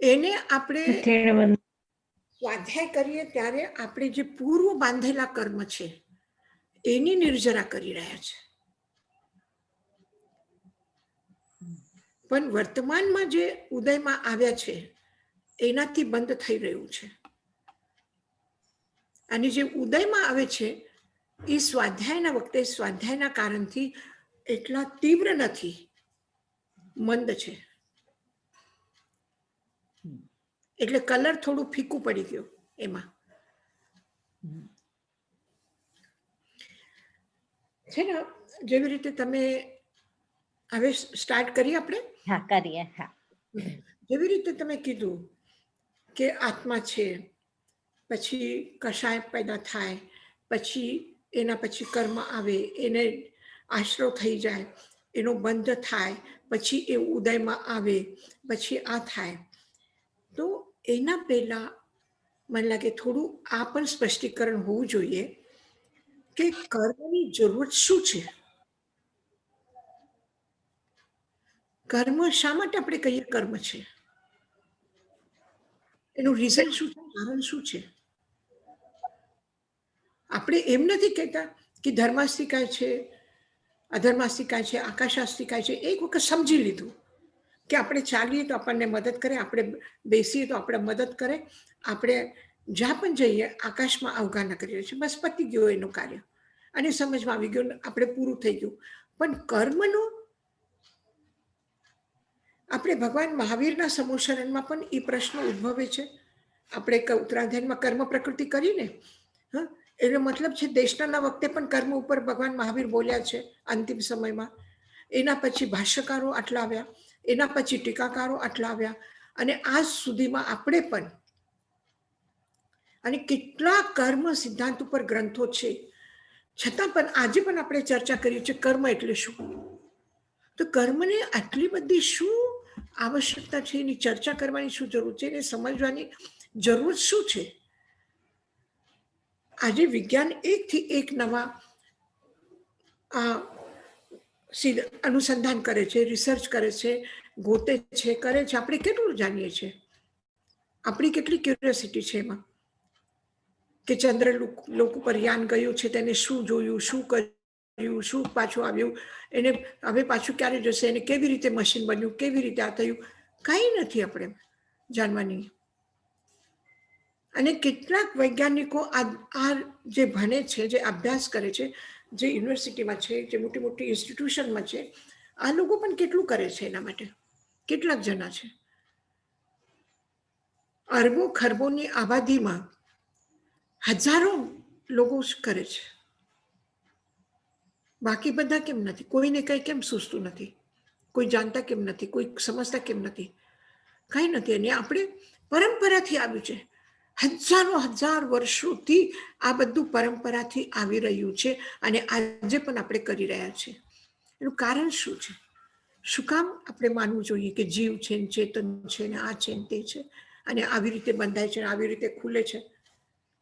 એને આપણે સ્વાધ્યાય કરીએ ત્યારે આપણે જે પૂર્વ બાંધેલા કર્મ છે એની નિર્જરા કરી રહ્યા છે. પણ વર્તમાનમાં જે ઉદયમાં આવ્યા છે એનાથી બંધ થઈ રહ્યું છે. અને જે ઉદયમાં આવે છે એ સ્વાધ્યાયના વખતે સ્વાધ્યાયના કારણથી એટલા તીવ્ર નથી, મંદ છે. એટલે કલર થોડું ફીકું પડી ગયું એમાં છે ને. જેવી રીતે તમે હવે સ્ટાર્ટ કરીએ આપણે. હા, કરીએ. હા, જેવી રીતે તમે કીધું કે આત્મા છે, પછી કશાય પેદા થાય, પછી એના પછી કર્મ આવે, એને આશરો થઈ જાય, એનો બંધ થાય, પછી એ ઉદયમાં આવે, પછી આ થાય. તો એના પહેલા મને લાગે થોડું આ પણ સ્પષ્ટીકરણ હોવું જોઈએ કે કર્મની જરૂર શું છે. કર્મ શા માટે આપણે કહીએ કર્મ છે? એનું રીઝન શું છે, કારણ શું છે? આપણે એમ નથી કહેતા કે ધર્માસ્તિકાય છે, અધર્માસ્તિકાય છે, આકાશાસ્તિકાય છે. એક વખત સમજી લીધું કે આપણે ચાલીએ તો આપણને મદદ કરે, આપણે બેસીએ તો આપણે મદદ કરે, આપણે જ્યાં પણ જઈએ આકાશમાં અવગાહના કરીએ છીએ, બસ પતી ગયો એનું કાર્ય અને સમજમાં આવી ગયું, આપણે પૂરું થઈ ગયું. પણ કર્મનું આપણે ભગવાન મહાવીરના સમૂહશરણમાં પણ એ પ્રશ્ન ઉદ્ભવે છે. આપણે ઉત્તરાધ્યાયમાં કર્મ પ્રકૃતિ કરીને એનો મતલબ છે દેશના વખતે પણ કર્મ ઉપર ભગવાન મહાવીર બોલ્યા છે અંતિમ સમયમાં. એના પછી ભાષ્યકારો આટલા આવ્યા, એના પછી ટીકાકારો આટલા આવ્યા, અને આજ સુધીમાં આપણે પણ અને કેટલા કર્મ સિદ્ધાંત ઉપર ગ્રંથો છે, છતાં પણ આજે પણ આપણે ચર્ચા કરીએ છીએ કર્મ એટલે શું. તો કર્મને આટલી બધી શું આવશ્યકતા છે, એની ચર્ચા કરવાની શું જરૂર છે, એને સમજવાની જરૂર શું છે. આજે વિજ્ઞાન એકથી એક નવા અનુસંધાન કરે છે, રિસર્ચ કરે છે, ગોતે છે, કરે છે. આપણે કેટલું જાણીએ છીએ, આપણી કેટલી ક્યુરિયોસિટી છે એમાં કે ચંદ્ર લોક ઉપર યાન ગયું છે, તેને શું જોયું, શું કર્યું, શું પાછું આવ્યું, એને હવે પાછું ક્યારે જશે, એને કેવી રીતે મશીન બન્યું, કેવી રીતે આ થયું, કંઈ નથી આપણે જાણવાની. અને કેટલાક વૈજ્ઞાનિકો આ જે ભણે છે, જે અભ્યાસ કરે છે, જે યુનિવર્સિટીમાં છે, જે મોટી મોટી ઇન્સ્ટિટ્યુશનમાં છે, આ લોકો પણ કેટલું કરે છે એના માટે. કેટલાક જણા છે. અરબો ખરબોની આબાદીમાં હજારો લોકો કરે છે, બાકી બધા કેમ નથી? કોઈને કંઈ કેમ સૂઝતું નથી? કોઈ જાણતા કેમ નથી? કોઈ સમજતા કેમ નથી? કંઈ નથી. અને આપણે પરંપરાથી આવ્યું છે, હજારો હજાર વર્ષોથી આ બધું પરંપરાથી આવી રહ્યું છે, અને આજે પણ આપણે કરી રહ્યા છીએ. એનું કારણ શું છે? શું કામ આપણે માનવું જોઈએ કે જીવ છે, ચેતન છે, ને આ છે, તે છે, અને આવી રીતે બંધાય છે, આવી રીતે ખુલે છે?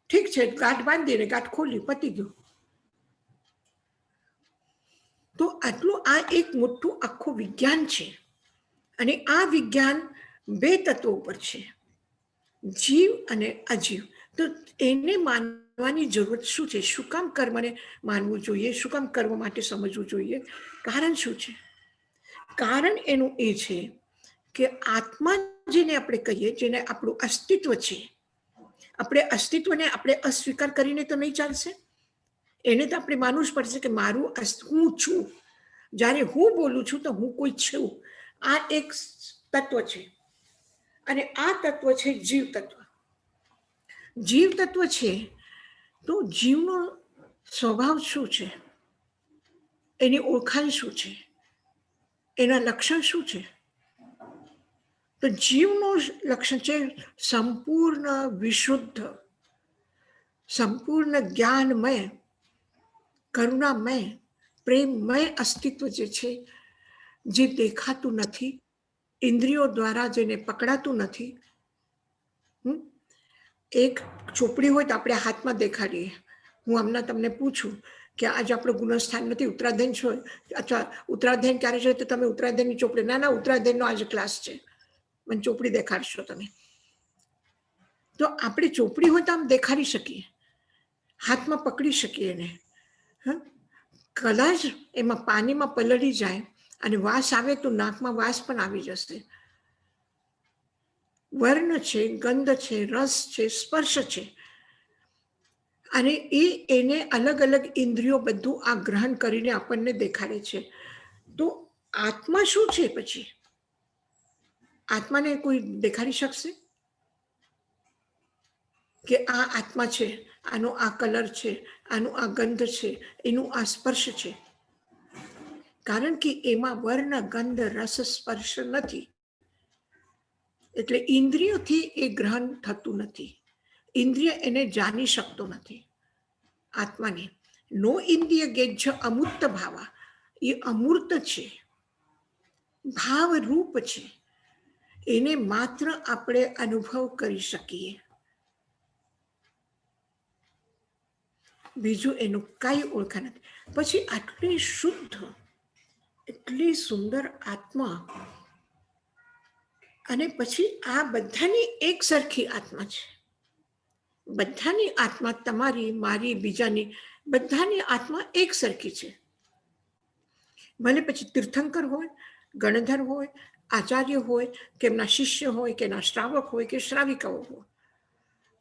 ઠીક છે, ગાંઠ બાંધીને ગાંઠ ખોલી, પતી ગયું. તો આટલું આ એક મોટું આખું વિજ્ઞાન છે, અને આ વિજ્ઞાન બે તત્વો ઉપર છે, જીવ અને અજીવ. તો એને માનવાની જરૂરત શું છે? શું કામ કર્મને માનવું જોઈએ? શું કામ કર્મ માટે સમજવું જોઈએ? કારણ શું છે? કારણ એનું એ છે કે આત્મા જેને આપણે કહીએ, જેને આપણું અસ્તિત્વ છે, આપણે અસ્તિત્વને આપણે અસ્વીકાર કરીને તો નહીં ચાલશે. એને તો આપણે માનવું જ પડશે કે મારું હું છું. જ્યારે હું બોલું છું તો હું કોઈ છું. આ એક તત્વ છે, અને આ તત્વ છે જીવ તત્વ. જીવ તત્વ છે તો જીવનો સ્વભાવ શું છે, એની ઓળખાણ શું છે, એના લક્ષણ શું છે? તો જીવનું લક્ષણ છે સંપૂર્ણ વિશુદ્ધ, સંપૂર્ણ જ્ઞાનમય, કરુણામય, પ્રેમમય અસ્તિત્વ જે છે, જે દેખાતું નથી, ઇન્દ્રિયો દ્વારા જેને પકડાતું નથી. એક ચોપડી હોય તો આપણે હાથમાં દેખાડીએ. હું હમણાં તમને પૂછું કે આજે આપણો ગુણસ્થાન નથી, ઉત્તરાધ્યાય છો, અથવા ઉત્તરાધ્યાય ક્યારે છે તો તમે ઉત્તરાધ્યાયની ચોપડી, ના ઉત્તરાધ્યાયનો આજે ક્લાસ છે, મને ચોપડી દેખાડશો તમે, તો આપણે ચોપડી હોય તો આમ દેખાડી શકીએ, હાથમાં પકડી શકીએ એને. કદાચ એમાં પાણીમાં પલળી જાય અને વાસ આવે તો નાકમાં વાસ પણ આવી જશે. વર્ણ છે, ગંધ છે, રસ છે, સ્પર્શ છે, અને એને અલગ અલગ ઇન્દ્રિયો બધું આ ગ્રહણ કરીને આપણને દેખાડે છે. તો આત્મા શું છે? પછી આત્માને કોઈ દેખાડી શકશે કે આ આત્મા છે, આનો આ કલર છે, આનું આ ગંધ છે, એનું આ સ્પર્શ છે? કારણ કે એમાં વર્ણ, ગંધ, રસ, સ્પર્શ નથી. એટલે ઇન્દ્રિયોથી એ ગ્રહણ થતું નથી. ઇન્દ્રિય એને જાણી શકતો નથી આત્માને. નો ઇન્દ્રિય ગેજ્જ અમૂર્ત ભાવા, એ અમૂર્ત છે, ભાવ રૂપ છે. એને માત્ર આપણે અનુભવ કરી શકીએ, બીજું એનું કઈ ઓળખા નથી. પછી આટલી શુદ્ધ, એટલી સુંદર આત્મા, અને પછી આ બધાની એક સરખી આત્મા છે. બધાની આત્મા, તમારી, મારી, બીજાની, બધાની આત્મા એક સરખી છે. ભલે પછી તીર્થંકર હોય, ગણધર હોય, આચાર્ય હોય, કે એમના શિષ્ય હોય, કે એના શ્રાવક હોય, કે શ્રાવિકાઓ હોય,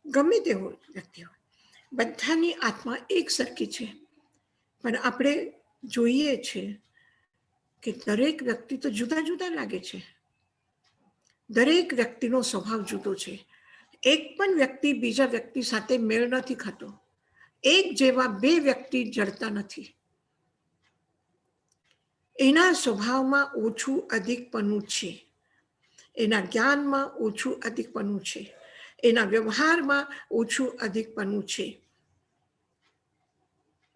ગમે તે હોય વ્યક્તિ હોય, બધાની આત્મા એક સરખી છે. પણ આપણે જોઈએ છે કે દરેક વ્યક્તિ તો જુદા જુદા લાગે છે. દરેક વ્યક્તિનો સ્વભાવ જુદો છે. એક પણ વ્યક્તિ બીજા વ્યક્તિ સાથે મેળ નથી ખાતો. એક જેવા બે વ્યક્તિ જડતા નથી. એના સ્વભાવમાં ઓછું અધિકપણું છે, એના જ્ઞાનમાં ઓછું અધિકપણું છે, એના વ્યવહારમાં ઓછું અધિકપણું છે,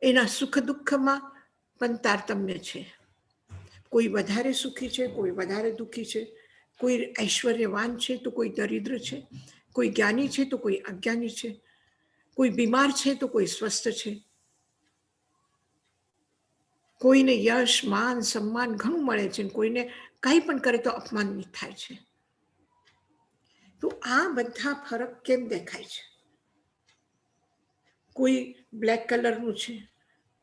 એના સુખ દુઃખમાં પણ તારતમ્ય છે. કોઈ વધારે સુખી છે, કોઈ વધારે દુઃખી છે, કોઈ ઐશ્વર્યવાન છે તો કોઈ દરિદ્ર છે, કોઈ જ્ઞાની છે તો કોઈ અજ્ઞાની છે, કોઈ બીમાર છે તો કોઈ સ્વસ્થ છે. કોઈને યશ, માન, સન્માન ઘણું મળે છે, કોઈને કંઈ પણ કરે તો અપમાનિત થાય છે. તો આ બધા ફરક કેમ દેખાય છે? કોઈ બ્લેક કલરનું છે,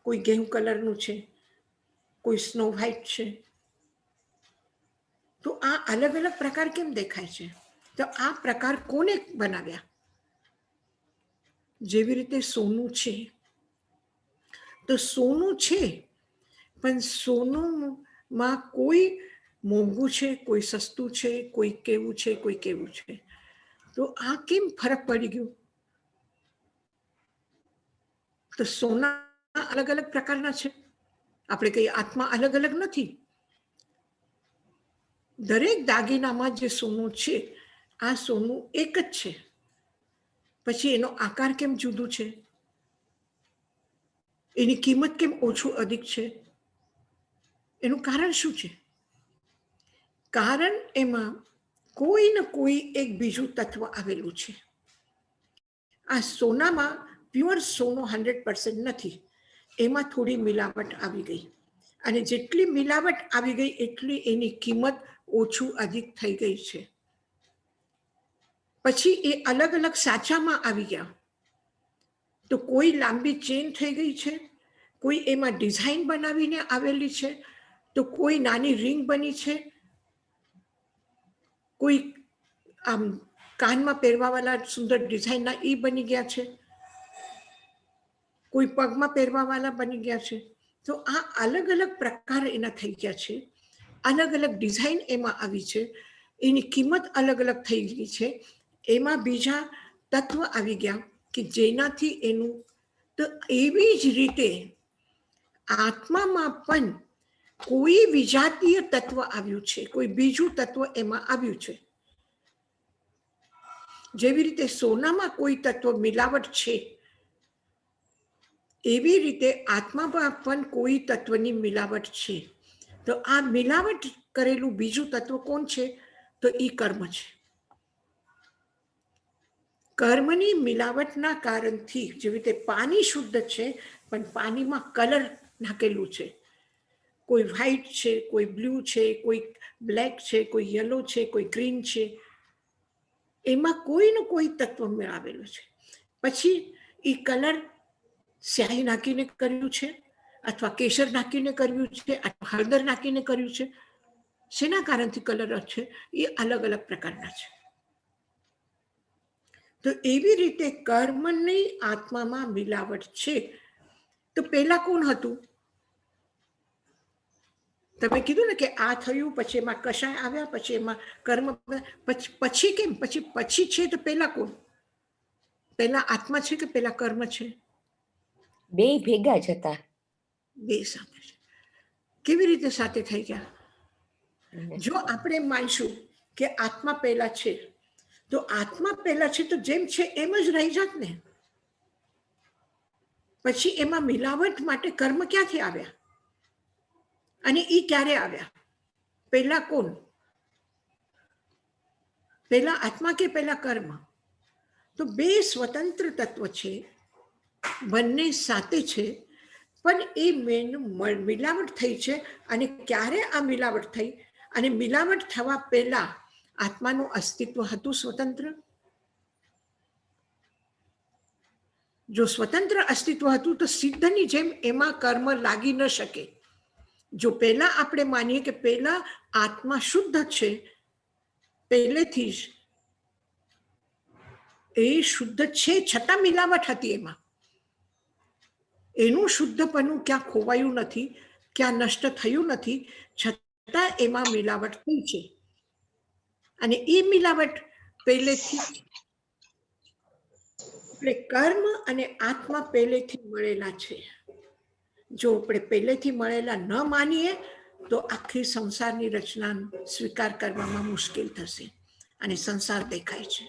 કોઈ ઘેઉ કલરનું છે, કોઈ સ્નો વ્હાઇટ છે. તો આ અલગ અલગ પ્રકાર કેમ દેખાય છે? તો આ પ્રકાર કોને બનાવ્યા? જેવી રીતે સોનું છે, તો સોનું છે, પણ સોનુંમાં કોઈ મોંઘું છે, કોઈ સસ્તું છે, કોઈ કેવું છે, કોઈ કેવું છે. તો આ કેમ ફરક પડી ગયું? તો સોના અલગ અલગ પ્રકારના છે. આપણે કઈ આત્મા અલગ અલગ નથી. દરેક દાગીનામાં જે સોનું છે, આ સોનું એક જ છે. પછી એનો આકાર કેમ જુદું છે? એની કિંમત કેમ ઓછું અધિક છે? એનું કારણ શું છે? કારણ એમાં કોઈ ને કોઈ એક બીજું તત્વ આવેલું છે. આ સોનામાં પ્યોર સોનો 100% નથી. એમાં થોડી મિલાવટ આવી ગઈ, અને જેટલી મિલાવટ આવી ગઈ એટલી એની કિંમત ઓછું અધિક થઈ ગઈ છે. પછી એ અલગ અલગ સાચામાં આવી ગયા. તો કોઈ લાંબી ચેન થઈ ગઈ છે, કોઈ એમાં ડિઝાઇન બનાવીને આવેલી છે, તો કોઈ નાની રિંગ બની છે, કોઈ આમ કાનમાં પહેરવાવાળા સુંદર ડિઝાઇનના એ બની ગયા છે, કોઈ પગમાં પહેરવાવાળા બની ગયા છે. તો આ અલગ અલગ પ્રકાર એના થઈ ગયા છે. અલગ અલગ ડિઝાઇન એમાં આવી છે. એની કિંમત અલગ અલગ થઈ ગઈ છે. એમાં બીજા તત્વ આવી ગયા કે જેનાથી એનું, તો એવી જ રીતે આત્મામાં પણ કોઈ વિજાતીય તત્વ આવ્યું છે, કોઈ બીજું તત્વ એમાં આવ્યું છે. જેવી રીતે સોનામાં કોઈ તત્વ મિલાવટ છે, એવી રીતે આત્મામાં પણ કોઈ તત્વની મિલાવટ છે. તો આ મિલાવટ કરેલું બીજું તત્વ કોણ છે? તો એ કર્મ છે. કર્મની મિલાવટના કારણથી, જેવી રીતે પાણી શુદ્ધ છે, પણ પાણીમાં કલર નાખેલું છે, કોઈ વ્હાઈટ છે, કોઈ બ્લુ છે, કોઈ બ્લેક છે, કોઈ યલો છે, કોઈ ગ્રીન છે. એમાં કોઈનું કોઈ તત્વ મેળવેલું છે. પછી એ કલર સ્યાહી નાખીને કર્યું છે, અથવા કેસર નાખીને કર્યું છે, અથવા હળદર નાખીને કર્યું છે. શેના કારણથી કલર છે એ અલગ અલગ પ્રકારના છે. તો એવી રીતે કર્મની આત્મામાં મિલાવટ છે. તો પહેલા કોણ હતું? તમે કીધું ને કે આ થયું, પછી એમાં કશાય આવ્યા, પછી એમાં કર્મ, પછી કેમ? પછી છે તો પહેલા કોણ? પહેલા આત્મા છે કે પહેલા કર્મ છે? બે ભેગા જ હતા. બે સાથે છે. કેવી રીતે સાથે થઈ ગયા? જો આપણે માનશું કે આત્મા પહેલા છે, તો આત્મા પહેલા છે તો જેમ છે એમ જ રહી જાત ને. પછી એમાં મિલાવટ માટે કર્મ ક્યાંથી આવ્યા? અને એ ક્યારે આવ્યા? પહેલા કોણ? પહેલા આત્મા કે પહેલા કર્મ? તો બે સ્વતંત્ર તત્વ છે, બંને સાથે છે, પણ એ મિલાવટ થઈ છે. અને ક્યારે આ મિલાવટ થઈ? અને મિલાવટ થવા પહેલા આત્માનું અસ્તિત્વ હતું સ્વતંત્ર? જો સ્વતંત્ર અસ્તિત્વ હતું તો સિદ્ધની જેમ એમાં કર્મ લાગી ન શકે. જો પહેલા આપણે માનીએ કે પહેલા આત્મા શુદ્ધ છે, પહેલેથી જ એ શુદ્ધ છે, છતાં મિલાવટ હતી એમાં. એનું શુદ્ધપણું ક્યાં ખોવાયું નથી, ક્યાં નષ્ટ થયું નથી, છતાં એમાં મિલાવટ થઈ છે. અને એ મિલાવટ પહેલેથી એટલે કર્મ અને આત્મા પહેલેથી મળેલા છે. જો આપણે પહેલેથી મળેલા ન માનીએ તો આખી સંસારની રચના સ્વીકાર કરવામાં મુશ્કેલ થશે. અને સંસાર દેખાય છે,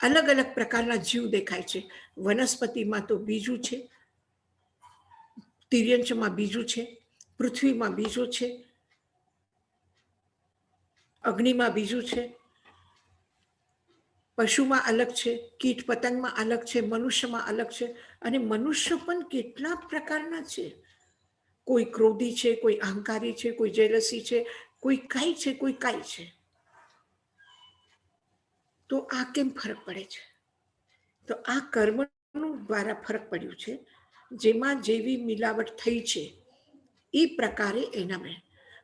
અલગ અલગ પ્રકારના જીવ દેખાય છે. વનસ્પતિમાં તો બીજું છે, તિર્યંશમાં બીજું છે, પૃથ્વીમાં બીજું છે, અગ્નિમાં બીજું છે, પશુમાં અલગ છે, કીટ પતંગમાં અલગ છે, મનુષ્યમાં અલગ છે. અને મનુષ્ય પણ કેટલા પ્રકારના છે. કોઈ ક્રોધી છે, કોઈ અહંકારી છે, કોઈ જેલસી છે, કોઈ કાંઈ છે, કોઈ કાંઈ છે. તો આ કેમ ફરક પડે છે? તો આ કર્મનું દ્વારા ફરક પડ્યું છે. જેમાં જેવી મિલાવટ થઈ છે એ પ્રકારે એના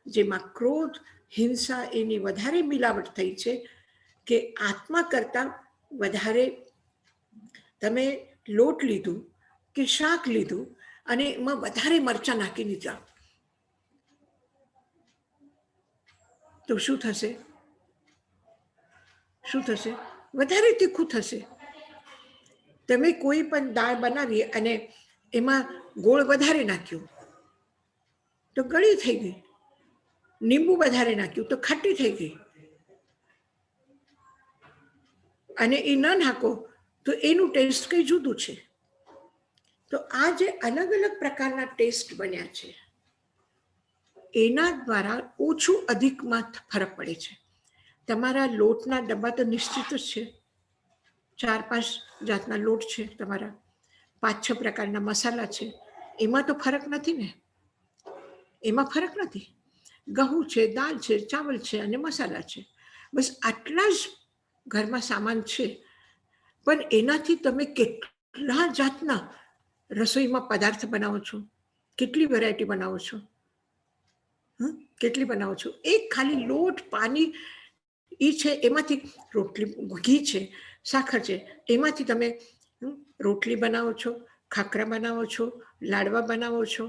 જેમાં ક્રોધ, હિંસા એની વધારે મિલાવટ થઈ છે કે આત્મા કરતા વધારે. તમે લોટ લીધું કે શાક લીધું અને એમાં વધારે મરચાં નાખી દીધા તો શું થશે? શું થશે? વધારે તીખું થશે. તમે કોઈ પણ દાળ બનાવી અને એમાં ગોળ વધારે નાખ્યું તો ગળી થઈ ગઈ. લીંબુ વધારે નાખ્યું તો ખાટી થઈ ગઈ. અને એ ન નાખો તો એનું ટેસ્ટ કઈ જુદું છે. તો આ જે અલગ અલગ પ્રકારના ટેસ્ટ બન્યા છે એના દ્વારા ઓછું અધિકમાં ફરક પડે છે. તમારા લોટના ડબ્બા તો નિશ્ચિત જ છે. 4-5 જાતના લોટ છે, તમારા 5-6 પ્રકારના મસાલા છે. એમાં તો ફરક નથી ને? એમાં ફરક નથી. ઘઉં છે, દાળ છે, ચાવલ છે અને મસાલા છે. બસ આટલા જ ઘરમાં સામાન છે. પણ એનાથી તમે કેટલા જાતના રસોઈમાં પદાર્થ બનાવો છો, કેટલી વેરાયટી બનાવો છો, કેટલી બનાવો છો. એક ખાલી લોટ, પાણી એ છે, એમાંથી રોટલી, ઘી છે, સાખર છે, એમાંથી તમે રોટલી બનાવો છો, ખાખરા બનાવો છો, લાડવા બનાવો છો,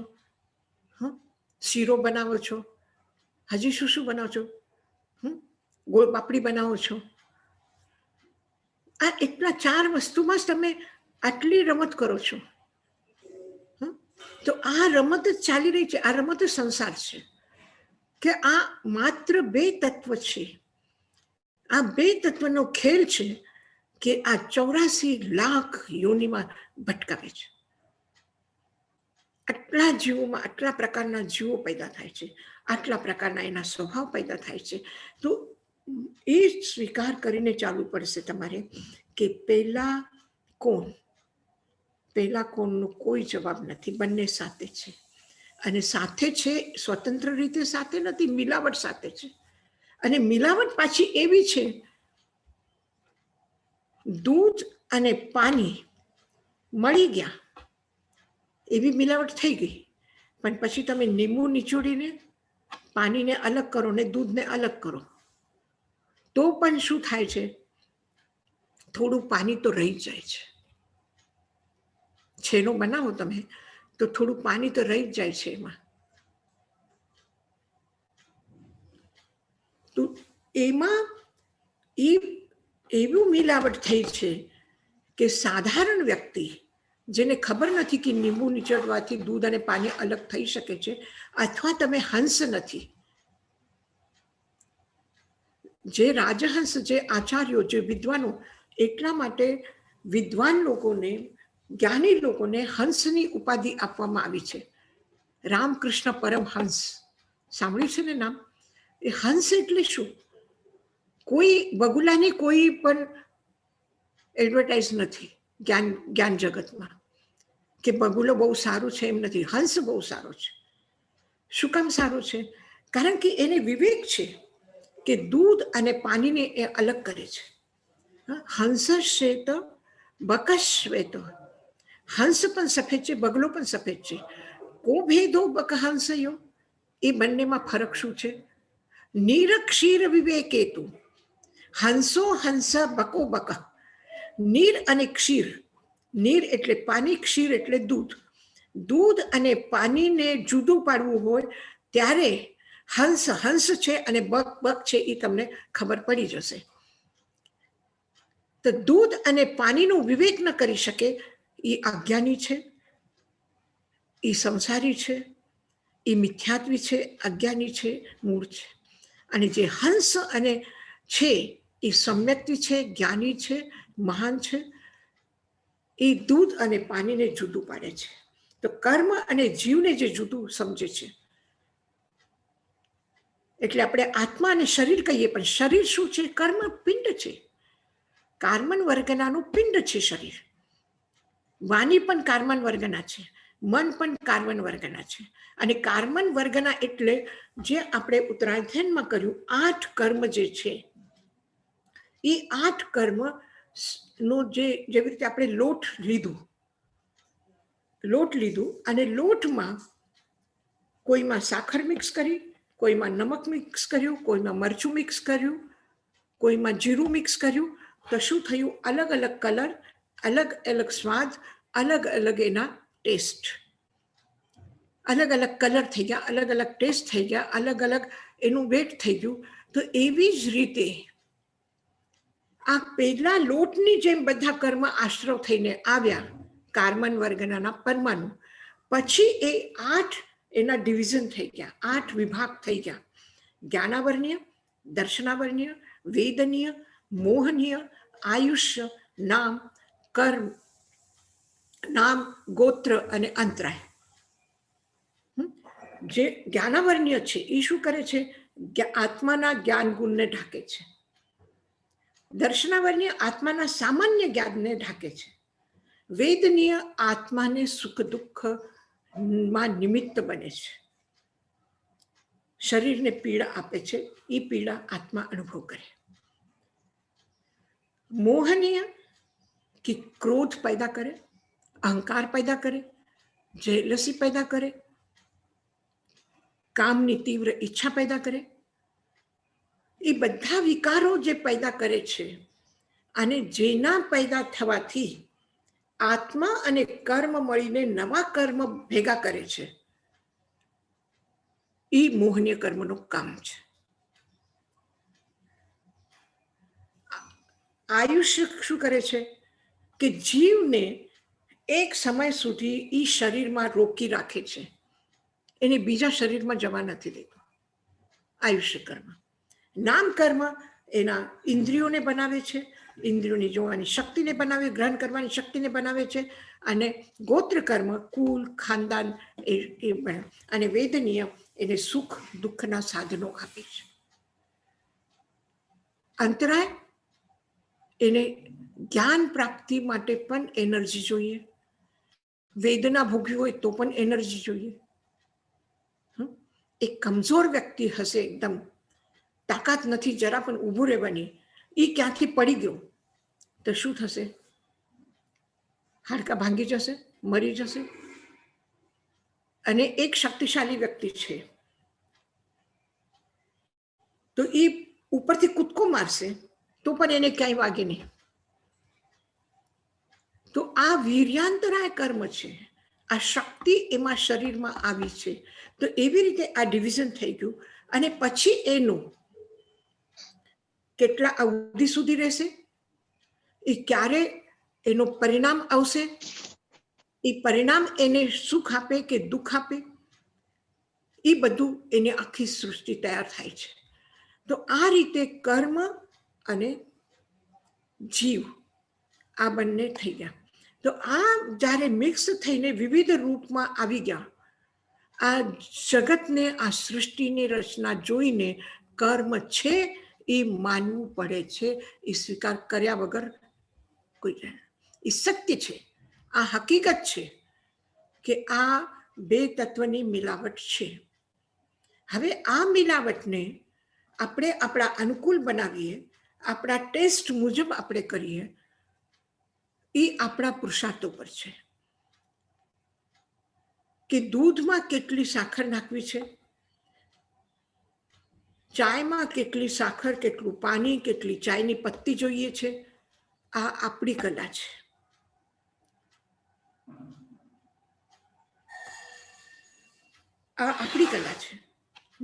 શીરો બનાવો છો, હજી શું શું બનાવો છો, ગોળ પાપડી બનાવો છો. આ એટલા 4 વસ્તુમાં જ તમે આટલી રમત કરો છો. તો આ રમત જ ચાલી રહી છે. આ રમત જ સંસાર છે કે આ માત્ર 2 તત્વ છે. આ 2 તત્વનો ખેલ છે કે આ 84 લાખ યોનિમાં ભટકાવે છે. આટલા જીવોમાં આટલા પ્રકારના જીવો પેદા થાય છે, આટલા પ્રકારના એના સ્વભાવ પેદા થાય છે. તો એ સ્વીકાર કરીને ચાલુ પડશે તમારે કે પહેલા કોણ? પહેલા કોણનો કોઈ જવાબ નથી. બંને સાથે છે. અને સાથે છે સ્વતંત્ર રીતે સાથે નથી, મિલાવટ સાથે છે. અને મિલાવટ પાછી એવી છે, દૂધ અને પાણી મળી ગયા એવી મિલાવટ થઈ ગઈ, પણ પછી તમે લીંબુ નીચોડીને પાણીને અલગ કરો ને દૂધને અલગ કરો તો પણ શું થાય છે, થોડું પાણી તો રહી જાય છે. છેનો બનાવો તમે તો થોડું પાણી તો રહી જ જાય છે એમાં. તો એમાં એવું મિલાવટ થઈ છે કે સાધારણ વ્યક્તિ જેને ખબર નથી કે લીંબુ નીચોડવાથી દૂધ અને પાણી અલગ થઈ શકે છે, અથવા તમે હંસ નથી, જે રાજહંસ, જે આચાર્યો, જે વિદ્વાનો, એટલા માટે વિદ્વાન લોકોને, જ્ઞાની લોકોને હંસની ઉપાધિ આપવામાં આવી છે. રામકૃષ્ણ પરમહંસ સાંભળ્યું છે ને નામ? એ હંસ એટલે શું? કોઈ બગુલાની કોઈ પણ એડવર્ટાઇઝ નથી જ્ઞાન જગતમાં કે બગુલો બહુ સારું છે, એમ નથી. હંસ બહુ સારો છે. શું કામ સારો છે? કારણ કે એને વિવેક છે કે દૂધ અને પાણીને એ અલગ કરે છે. હંસ શ્વેત બકશ શ્વેત, હંસ પણ સફેદ છે, બગલો પણ સફેદ છે. કો ભેદો બક હંસયો, એ બંનેમાં ફરક શું છે? નીરક્ષીર વિવેકેતુ, હંસો હંસ બકો બક. નીર અને ક્ષીર, નીર એટલે પાણી, ક્ષીર એટલે દૂધ. દૂધ અને પાણીને જુદું પાડવું હોય ત્યારે હંસ હંસ છે અને બક બક છે, એ તમને ખબર પડી જશે. તો દૂધ અને પાણીનો વિવેક ન કરી શકે એ અજ્ઞાની છે, એ સંસારી છે, એ મિથ્યાત્વી છે, અજ્ઞાની છે, મૂળ છે. અને જે હંસ અને છે એ સમ્યક્તિ છે, જ્ઞાની છે, મહાન છે. એ દૂધ અને પાણીને જુદું પાડે છે. તો કર્મ અને જીવને જે જુદું સમજે છે, એટલે આપણે આત્મા અને શરીર કહીએ, પણ શરીર શું છે? કર્મ પિંડ છે, કાર્બન વર્ગનાનું પિંડ છે શરીર. વાણી પણ કાર્બન વર્ગના છે, મન પણ કાર્બન વર્ગના છે. અને કાર્બન વર્ગના એટલે જે આપણે ઉત્તરાયણમાં કર્યું 8 કર્મ જે છે, એ 8 કર્મ નો જેવી રીતે આપણે લોટ લીધું અને લોટમાં કોઈમાં સાખર મિક્સ કરી, કોઈમાં નમક મિક્સ કર્યું, કોઈમાં મરચું મિક્સ કર્યું, કોઈમાં જીરું મિક્સ કર્યું, તો શું થયું? અલગ અલગ કલર, અલગ અલગ સ્વાદ, અલગ અલગ એના ટેસ્ટ, અલગ અલગ કલર થઈ ગયા, અલગ અલગ ટેસ્ટ થઈ ગયા, અલગ અલગ એનું વેટ થઈ ગયું. તો એવી જ રીતે આ પહેલા લોટની જેમ બધા કર્મ આશ્રવ થઈને આવ્યા, કાર્બન વર્ગના પરમાણુ. પછી એ 8 એના ડિવિઝન થઈ ગયા, 8 વિભાગ થઈ ગયા. જ્ઞાનાવર્ણ્ય, દર્શનાવર્ણ્ય, વેદનીય, મોહનીય, આયુષ્ય, નામ, કર્મ, નામ, ગોત્ર અને અંતરાય. જે જ્ઞાનાવર્ણ્ય છે એ શું કરે છે? આત્માના જ્ઞાન ગુણને ઢાંકે છે. દર્શનાવર્ણ્ય આત્માના સામાન્ય જ્ઞાનને ઢાંકે છે. વેદનીય આત્માને સુખ દુઃખ માં નિમિત્ત બને છે, શરીરને પીડા આપે છે, એ પીડા આત્મા અનુભવ કરે. મોહનીય કે ક્રોધ પેદા કરે, અહંકાર પેદા કરે, જેલસી પેદા કરે, કામની તીવ્ર ઈચ્છા પેદા કરે. એ બધા વિકારો જે પેદા કરે છે, અને જેના પેદા થવાથી આત્મા અને કર્મ મળીને નવા કર્મ ભેગા કરે છે, એ મોહનીય કર્મનું કામ છે. આયુષ્ય શું કરે છે? કે જીવને એક સમય સુધી એ શરીરમાં રોકી રાખે છે, એને બીજા શરીરમાં જવા નથી દેતો. આયુષ્ય કર્મ. નામ કર્મ એના ઇન્દ્રિયોને બનાવે છે, ઇન્દ્રિયોની જોવાની શક્તિને બનાવે, ગ્રહણ કરવાની શક્તિને બનાવે છે. અને ગોત્ર કર્મ કુલ, ખાનદાન, અને વેદનીય એને સુખ દુઃખના સાધનો આપે છે. અંતરાય એને જ્ઞાન પ્રાપ્તિ માટે પણ એનર્જી જોઈએ, વેદના ભોગવી હોય તો પણ એનર્જી જોઈએ, એક કમજોર વ્યક્તિ હશે, એકદમ તાકાત નથી જરા પણ ઊભું રહેવાની, એ ક્યાંથી પડી ગયો તો શું થશે? હાડકા ભાંગી જશે, મરી જશે. અને એક શક્તિશાળી વ્યક્તિ છે તો એ ઉપરથી કૂદકો મારશે તો પણ એને ક્યાંય વાગે નહીં. તો આ વીર્યાંતરાય કર્મ છે, આ શક્તિ એમાં શરીરમાં આવી છે. તો એવી રીતે આ ડિવિઝન થઈ ગયું. અને પછી એનું કેટલા અવધિ સુધી રહેશે, એ ક્યારે એનું પરિણામ આવશે, એ પરિણામ એને સુખ આપે કે દુઃખ આપે, એ બધું એને આખી સૃષ્ટિ તૈયાર થાય છે. તો આ રીતે કર્મ અને જીવ આ બંને થઈ ગયા. તો આ જ્યારે મિક્સ થઈને વિવિધ રૂપમાં આવી ગયા, આ જગતને, આ સૃષ્ટિની રચના જોઈને કર્મ છે એ માનવું પડે છે, એ સ્વીકાર કર્યા વગર કોઈ, એ સત્ય છે, આ હકીકત છે કે આ બે તત્વની મિલાવટ છે. હવે આ મિલાવટને આપણે આપણા અનુકૂળ બનાવીએ, આપણા ટેસ્ટ મુજબ આપણે કરીએ, એ આપણા પુરુષાર્થો પર છે. કે દૂધમાં કેટલી સાકર નાખવી છે, ચાયમાં કેટલી સાકર, કેટલું પાણી, કેટલી ચાયની પત્તી જોઈએ છે, આ આપણી કલા છે. આ આપણી કલા છે.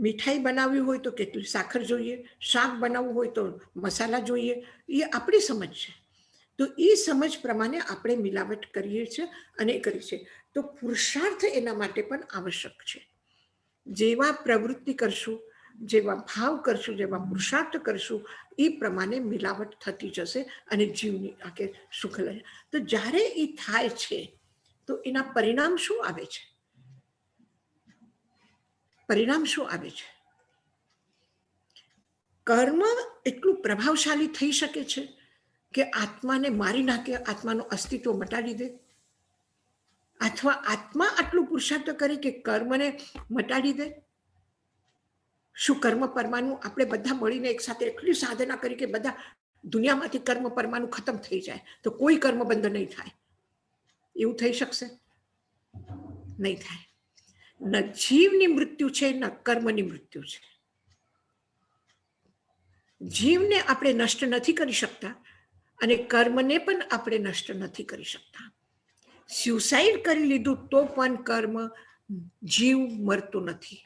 મીઠાઈ બનાવવી હોય તો કેટલી સાકર જોઈએ, શાક બનાવવું હોય તો મસાલા જોઈએ, એ આપણી સમજ છે. તો એ સમજ પ્રમાણે આપણે મિલાવટ કરીએ છીએ અને કરીએ છીએ. તો પુરુષાર્થ એના માટે પણ આવશ્યક છે. જેવા પ્રવૃત્તિ કરશું, જેવા ભાવ કરશું, જેવા પુરુષાર્થ કરશું, એ પ્રમાણે મિલાવટ થતી જશે અને જીવની આખે સુખ લે. તો જ્યારે એ થાય છે તો એના પરિણામ શું આવે છે? પરિણામ શું આવે છે? કર્મ એટલું પ્રભાવશાળી થઈ શકે છે કે આત્માને મારી નાખે, આત્માનું અસ્તિત્વ મટાડી દે. અથવા આત્મા આટલું પુરુષાર્થ કરે કે કર્મને મટાડી દે. શું કર્મ પરમાણુ આપણે બધા મળીને એક સાથે એટલી સાધના કરી કે બધા દુનિયામાંથી કર્મ પરમાણુ ખતમ થઈ જાય તો કોઈ કર્મ બંધ નહીં થાય? એવું થઈ શકશે? નહીં થાય. ન જીવની મૃત્યુ છે, ન કર્મની મૃત્યુ છે. જીવને આપણે નષ્ટ નથી કરી શકતા અને કર્મને પણ આપણે નષ્ટ નથી કરી શકતા. સ્યુસાઇડ કરી લીધું તો પણ કર્મ, જીવ મરતો નથી.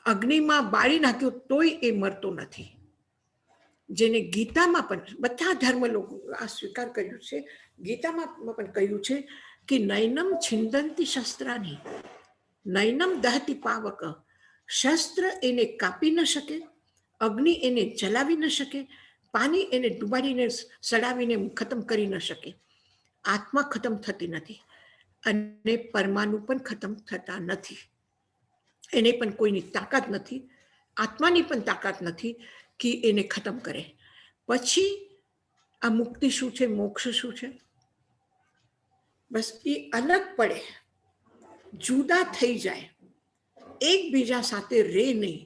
અગ્નિમાં બાળી નાખ્યો તોય એ મરતો નથી. જેને ગીતામાં પણ બધા ધર્મ લોકો આ સ્વીકાર કર્યું છે. ગીતામાં પણ કહ્યું છે કે નૈનમ છિંદંતી શસ્ત્રાની, નૈનમ દહતી પાવક. શસ્ત્ર એને કાપી ન શકે, અગ્નિ એને જલાવી ન શકે, પાણી એને ડુબાડીને સડાવીને ખતમ કરી ન શકે. આત્મા ખતમ થતી નથી અને પરમાણુ પણ ખતમ થતા નથી. એને પણ કોઈની તાકાત નથી, આત્માની પણ તાકાત નથી કે એને ખતમ કરે. પછી આ મુક્તિ શું છે, મોક્ષ શું છે? બસ એ અલગ પડે, જુદા થઈ જાય, એકબીજા સાથે રે નહીં.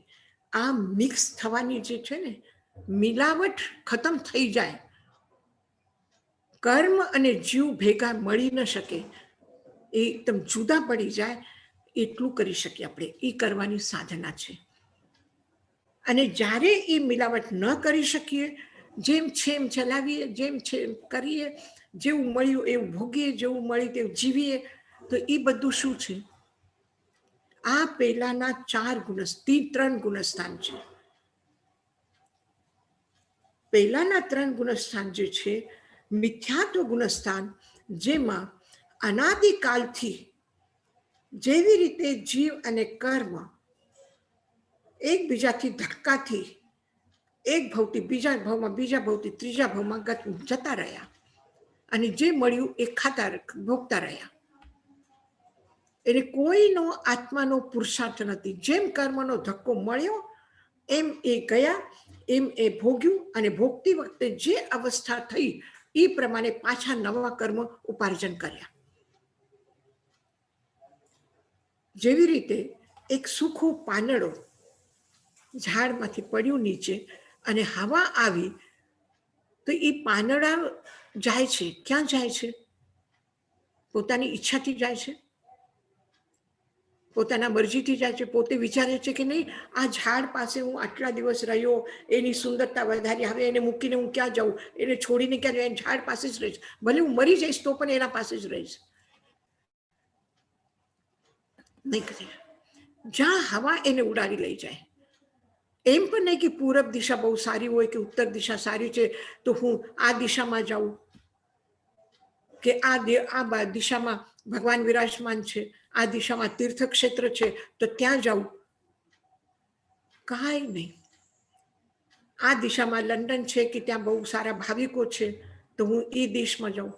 આ મિક્સ થવાની જે છે ને, મિલાવટ ખતમ થઈ જાય. કર્મ અને જીવ ભેગા મળી ન શકે, એ એકદમ જુદા પડી જાય, એટલું કરી શકીએ આપણે. એ કરવાની સાધના છે. અને જ્યારે એ મિલાવટ ન કરી શકીએ, જેમ છે એમ ચલાવીએ, જેમ છે એમ કરીએ, જેવું મળ્યું એવું ભોગીએ, જેવું મળ્યું તેવું જીવીએ, તો એ બધું શું છે? આ પહેલાના 3 ગુણસ્થાન છે. પહેલાના 3 ગુણસ્થાન જે છે, મિથ્યાત્વ ગુણસ્થાન, જેમાં અનાદિકાલથી જેવી રીતે જીવ અને કર્મ એકબીજાથી ધક્કાથી એક ભાવથી બીજા ભાવમાં, બીજા ભાવથી ત્રીજા ભાવમાં જતા રહ્યા અને જે મળ્યું એ ખાતા ભોગતા રહ્યા. એટલે કોઈનો આત્માનો પુરુષાર્થ નથી. જેમ કર્મનો ધક્કો મળ્યો એમ એ ગયા, એમ એ ભોગ્યું અને ભોગતી વખતે જે અવસ્થા થઈ એ પ્રમાણે પાછા નવા કર્મ ઉપાર્જન કર્યા. જેવી રીતે એક સૂખો પાંદડો ઝાડમાંથી પડ્યું નીચે અને હવા આવી તો એ પાંદડા જાય છે. ક્યાં જાય છે? પોતાની ઈચ્છાથી જાય છે, પોતાના મરજીથી જાય છે. પોતે વિચારે છે કે નહીં, આ ઝાડ પાસે હું આટલા દિવસ રહ્યો, એની સુંદરતા વધારી, હવે એને મૂકીને હું ક્યાં જાઉં, એને છોડીને ક્યાં જાઉં, ઝાડ પાસે જ રહીશ. ભલે હું મરી જઈશ તો પણ એના પાસે જ રહીશ. નહીં કરે. જ્યાં હવા એને ઉડાડી લઈ જાય. એમ પણ નહીં કે પૂરબ દિશા બહુ સારી હોય કે ઉત્તર દિશા સારી છે તો હું આ દિશામાં જાઉં, કે આ દિશામાં ભગવાન વિરાજમાન છે, આ દિશામાં તીર્થક્ષેત્ર છે તો ત્યાં જાઉં. કાંઈ નહીં. આ દિશામાં લંડન છે કે ત્યાં બહુ સારા ભાવિકો છે તો હું એ દેશમાં જાઉં.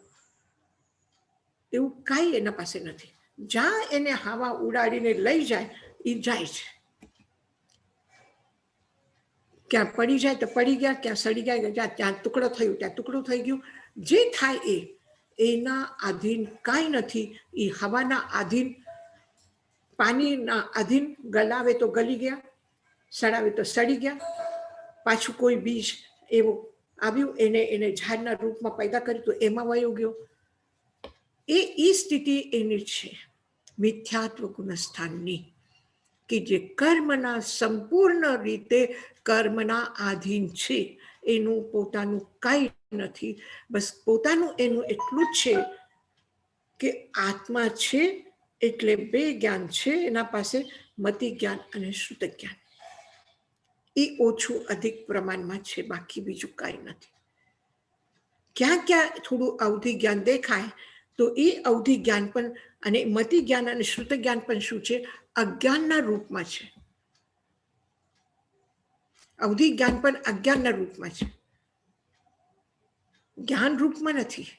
એવું કાંઈ એના પાસે નથી. જ્યાં એને હવા ઉડાડીને લઈ જાય એ જાય છે. ક્યાં પડી જાય તો પડી ગયા, ક્યાં સડી ગયા, ત્યાં ટુકડો થયું ત્યાં ટુકડું થઈ ગયું. જે થાય એના આધીન કાંઈ નથી. એ હવાના આધીન, પાણીના આધીન. ગલાવે તો ગલી ગયા, સડાવે તો સડી ગયા. પાછું કોઈ બીજ એવું આવ્યું, એને ઝાડના રૂપમાં પેદા કર્યું તો એમાં વયો ગયો. એ સ્થિતિ એની છે મિથ્યાત્વ ગુણસ્થાનની, કે જે કર્મના સંપૂર્ણ રીતે કર્મના આધીન છે. એનું પોતાનું કાંઈ નથી. બસ પોતાનું એનું એટલું જ છે કે આત્મા છે એટલે બે જ્ઞાન છે એના પાસે, મતિ જ્ઞાન અને શ્રુત જ્ઞાન. એ ઓછું અધિક પ્રમાણમાં છે, બાકી બીજું કાંઈ નથી. ક્યાં ક્યાં થોડું અવધિ જ્ઞાન દેખાય તો એ અવધિ જ્ઞાન પણ અને મતિ જ્ઞાન અને શ્રુત જ્ઞાન પણ શું છે? અજ્ઞાનના રૂપમાં છે. અવધિ જ્ઞાન પણ અજ્ઞાનના રૂપમાં છે, જ્ઞાન રૂપમાં નથી.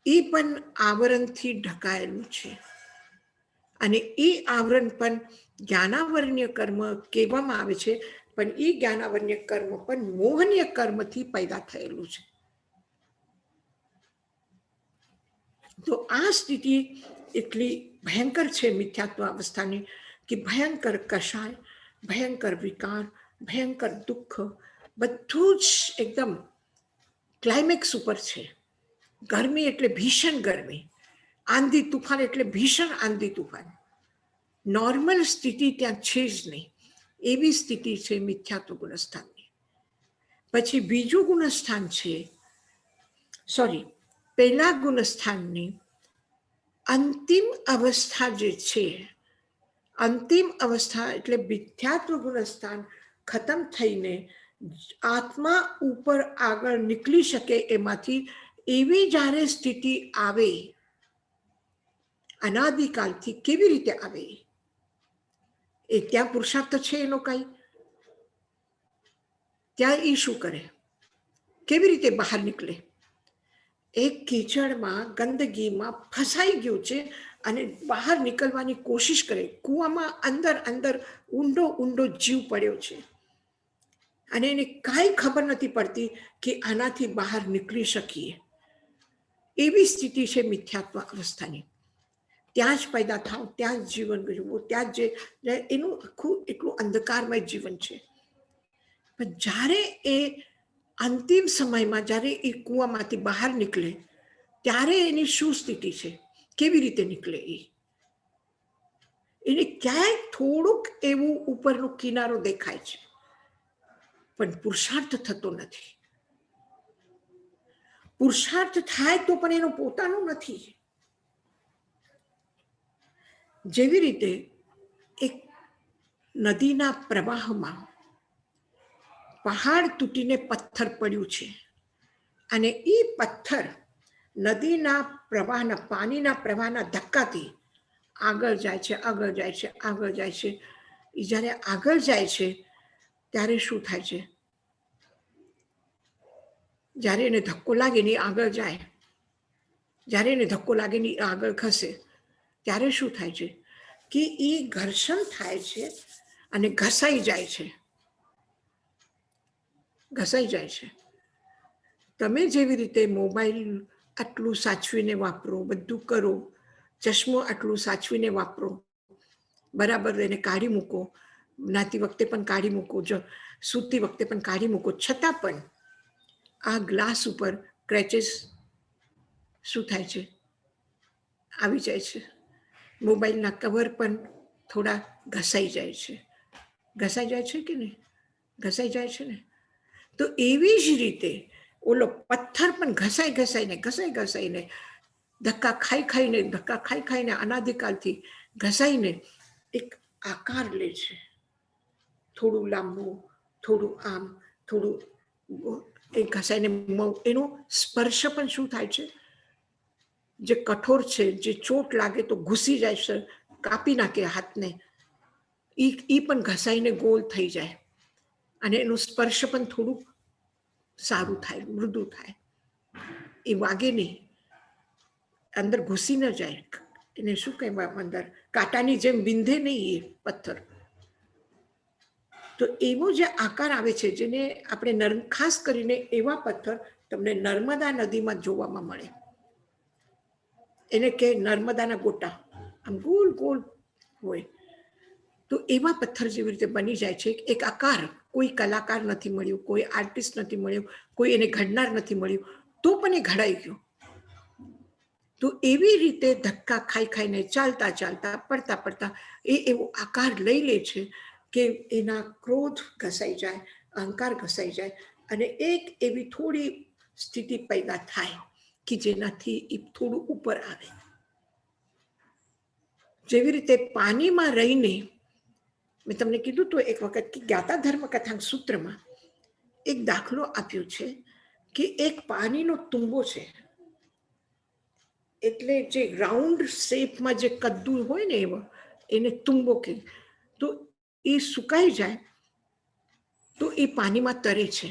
એ પણ આવરણથી ઢકાયેલું છે. અને એ આવરણ પણ જ્ઞાનાવરણીય કર્મ કહેવામાં આવે છે, પણ એ જ્ઞાનાવરણીય કર્મ પણ મોહનીય કર્મથી પેદા થયેલું છે. તો આ સ્થિતિ એટલી ભયંકર છે મિથ્યાત્વ અવસ્થાની, કે ભયંકર કષાય, ભયંકર વિકાર, ભયંકર દુઃખ, બધું જ એકદમ ક્લાઇમેક્સ ઉપર છે. ગરમી એટલે ભીષણ ગરમી, આંધી તુફાન એટલે ભીષણ આંધી તુફાન. નોર્મલ સ્થિતિ ત્યાં છે જ નહીં. એવી સ્થિતિ છે મિથ્યાત્વ ગુણસ્થાનની. પછી બીજું ગુણસ્થાન છે, પહેલા ગુણસ્થાનની અંતિમ અવસ્થા જે છે, અંતિમ અવસ્થા એટલે મિથ્યાત્વ ગુણસ્થાન ખતમ થઈને આત્મા ઉપર આગળ નીકળી શકે એમાંથી એવી જ્યારે સ્થિતિ આવે, અનાદિકાલથી કેવી રીતે આવે? એ ત્યાં પુરુષાર્થ છે એનો કઈ? ત્યાં એ શું કરે? કેવી રીતે બહાર નીકળે? એક કીચડમાં, ગંદગીમાં ફસાઈ ગયું છે અને બહાર નીકળવાની કોશિશ કરે. કૂવામાં અંદર અંદર ઊંડો ઊંડો જીવ પડ્યો છે અને એને કાંઈ ખબર નથી પડતી કે આનાથી બહાર નીકળી શકીએ. એવી સ્થિતિ છે મિથ્યાત્વ અવસ્થાની. ત્યાં જ પેદા થાવ, ત્યાં જ જીવન જીવવું, ત્યાં જ એનું આખું એટલું અંધકારમય જીવન છે. પણ જ્યારે એ અંતિમ સમયમાં જ્યારે એ કૂવામાંથી બહાર નીકળે ત્યારે એની શું સ્થિતિ છે? કેવી રીતે નીકળે? એને ક્યાંય થોડુંક એવું ઉપરનો કિનારો દેખાય છે, પણ પુરુષાર્થ થતો નથી. પુરુષાર્થ થાય તો પણ એનો પોતાનું નથી. જેવી રીતે એક નદીના પ્રવાહમાં પહાડ તૂટીને પથ્થર પડ્યું છે અને એ પથ્થર નદીના પ્રવાહના, પાણીના પ્રવાહના ધક્કાથી આગળ જાય છે, આગળ જાય છે, આગળ જાય છે. એ જ્યારે આગળ જાય છે ત્યારે શું થાય છે? જ્યારે એને ધક્કો લાગે ને આગળ જાય, જ્યારે એને ધક્કો લાગે ને આગળ ખસે, ત્યારે શું થાય છે? કે એ ઘર્ષણ થાય છે અને ઘસાઈ જાય છે, ઘસાઈ જાય છે. તમે જેવી રીતે મોબાઈલ આટલું સાચવીને વાપરો, બધું કરો, ચશ્મો આટલું સાચવીને વાપરો, બરાબર એને કાઢી મૂકો, નાતી વખતે પણ કાઢી મૂકો, જો સૂતી વખતે પણ કાઢી મૂકો, છતાં પણ આ ગ્લાસ ઉપર ક્રેચીસ શું થાય છે, આવી જાય છે. મોબાઈલના કવર પણ થોડા ઘસાઈ જાય છે. ઘસાઈ જાય છે કે નહીં? ઘસાઈ જાય છે ને. તો એવી જ રીતે ઓલો પથ્થર પણ ઘસાઈને ધક્કા ખાઈને અનાદિકાલથી ઘસાઈને એક આકાર લે છે. થોડું લાંબુ, થોડું આમ, થોડું એ ઘસાઈને એનો સ્પર્શ પણ શું થાય છે, જે કઠોર છે, જે ચોટ લાગે તો ઘૂસી જાય છે, કાપી નાખે હાથને, ઈ પણ ઘસાઈને ગોળ થઈ જાય અને એનો સ્પર્શ પણ થોડું સારું થાય, મૃદુ થાય. એ વાગે નહીં, અંદર ઘૂસી ન જાય. એને શું કહેવાય, અંદર કાંટાની જેમ વિંધે નહીં એ પથ્થર. તો એવો જે આકાર આવે છે, જેને આપણે ખાસ કરીને એવા પથ્થર તમને નર્મદા નદીમાં જોવામાં મળે. એને કે નર્મદાના ગોટા, આમ ગોલ ગોલ હોય. તો એવા પથ્થર જેવી રીતે બની જાય છે એક આકાર. કોઈ કલાકાર નથી મળ્યું, કોઈ આર્ટિસ્ટ નથી મળ્યું, કોઈ એને ઘડનાર નથી મળ્યું, તો પણ એ ઘડાઈ ગયો. તો એવી રીતે ધક્કા ખાઈને ચાલતા પડતા એ એવો આકાર લઈ લે છે કે એના ક્રોધ ઘસાઈ જાય, અહંકાર ઘસાઈ જાય અને એક એવી થોડી સ્થિતિ પેદા થાય કે જેનાથી એ થોડું ઉપર આવે. જેવી રીતે પાણીમાં રહીને, મેં તમને કીધું તો એક વખત કે જ્ઞાતા ધર્મ કથાંક સૂત્રમાં એક દાખલો આપ્યો છે કે એક પાણીનો તુંબો છે. એટલે જે રાઉન્ડ શેપમાં જે કદ્દુ હોય ને એવો, એને તુંબો કહે. તો એ સુકાઈ જાય તો એ પાણીમાં તરે છે.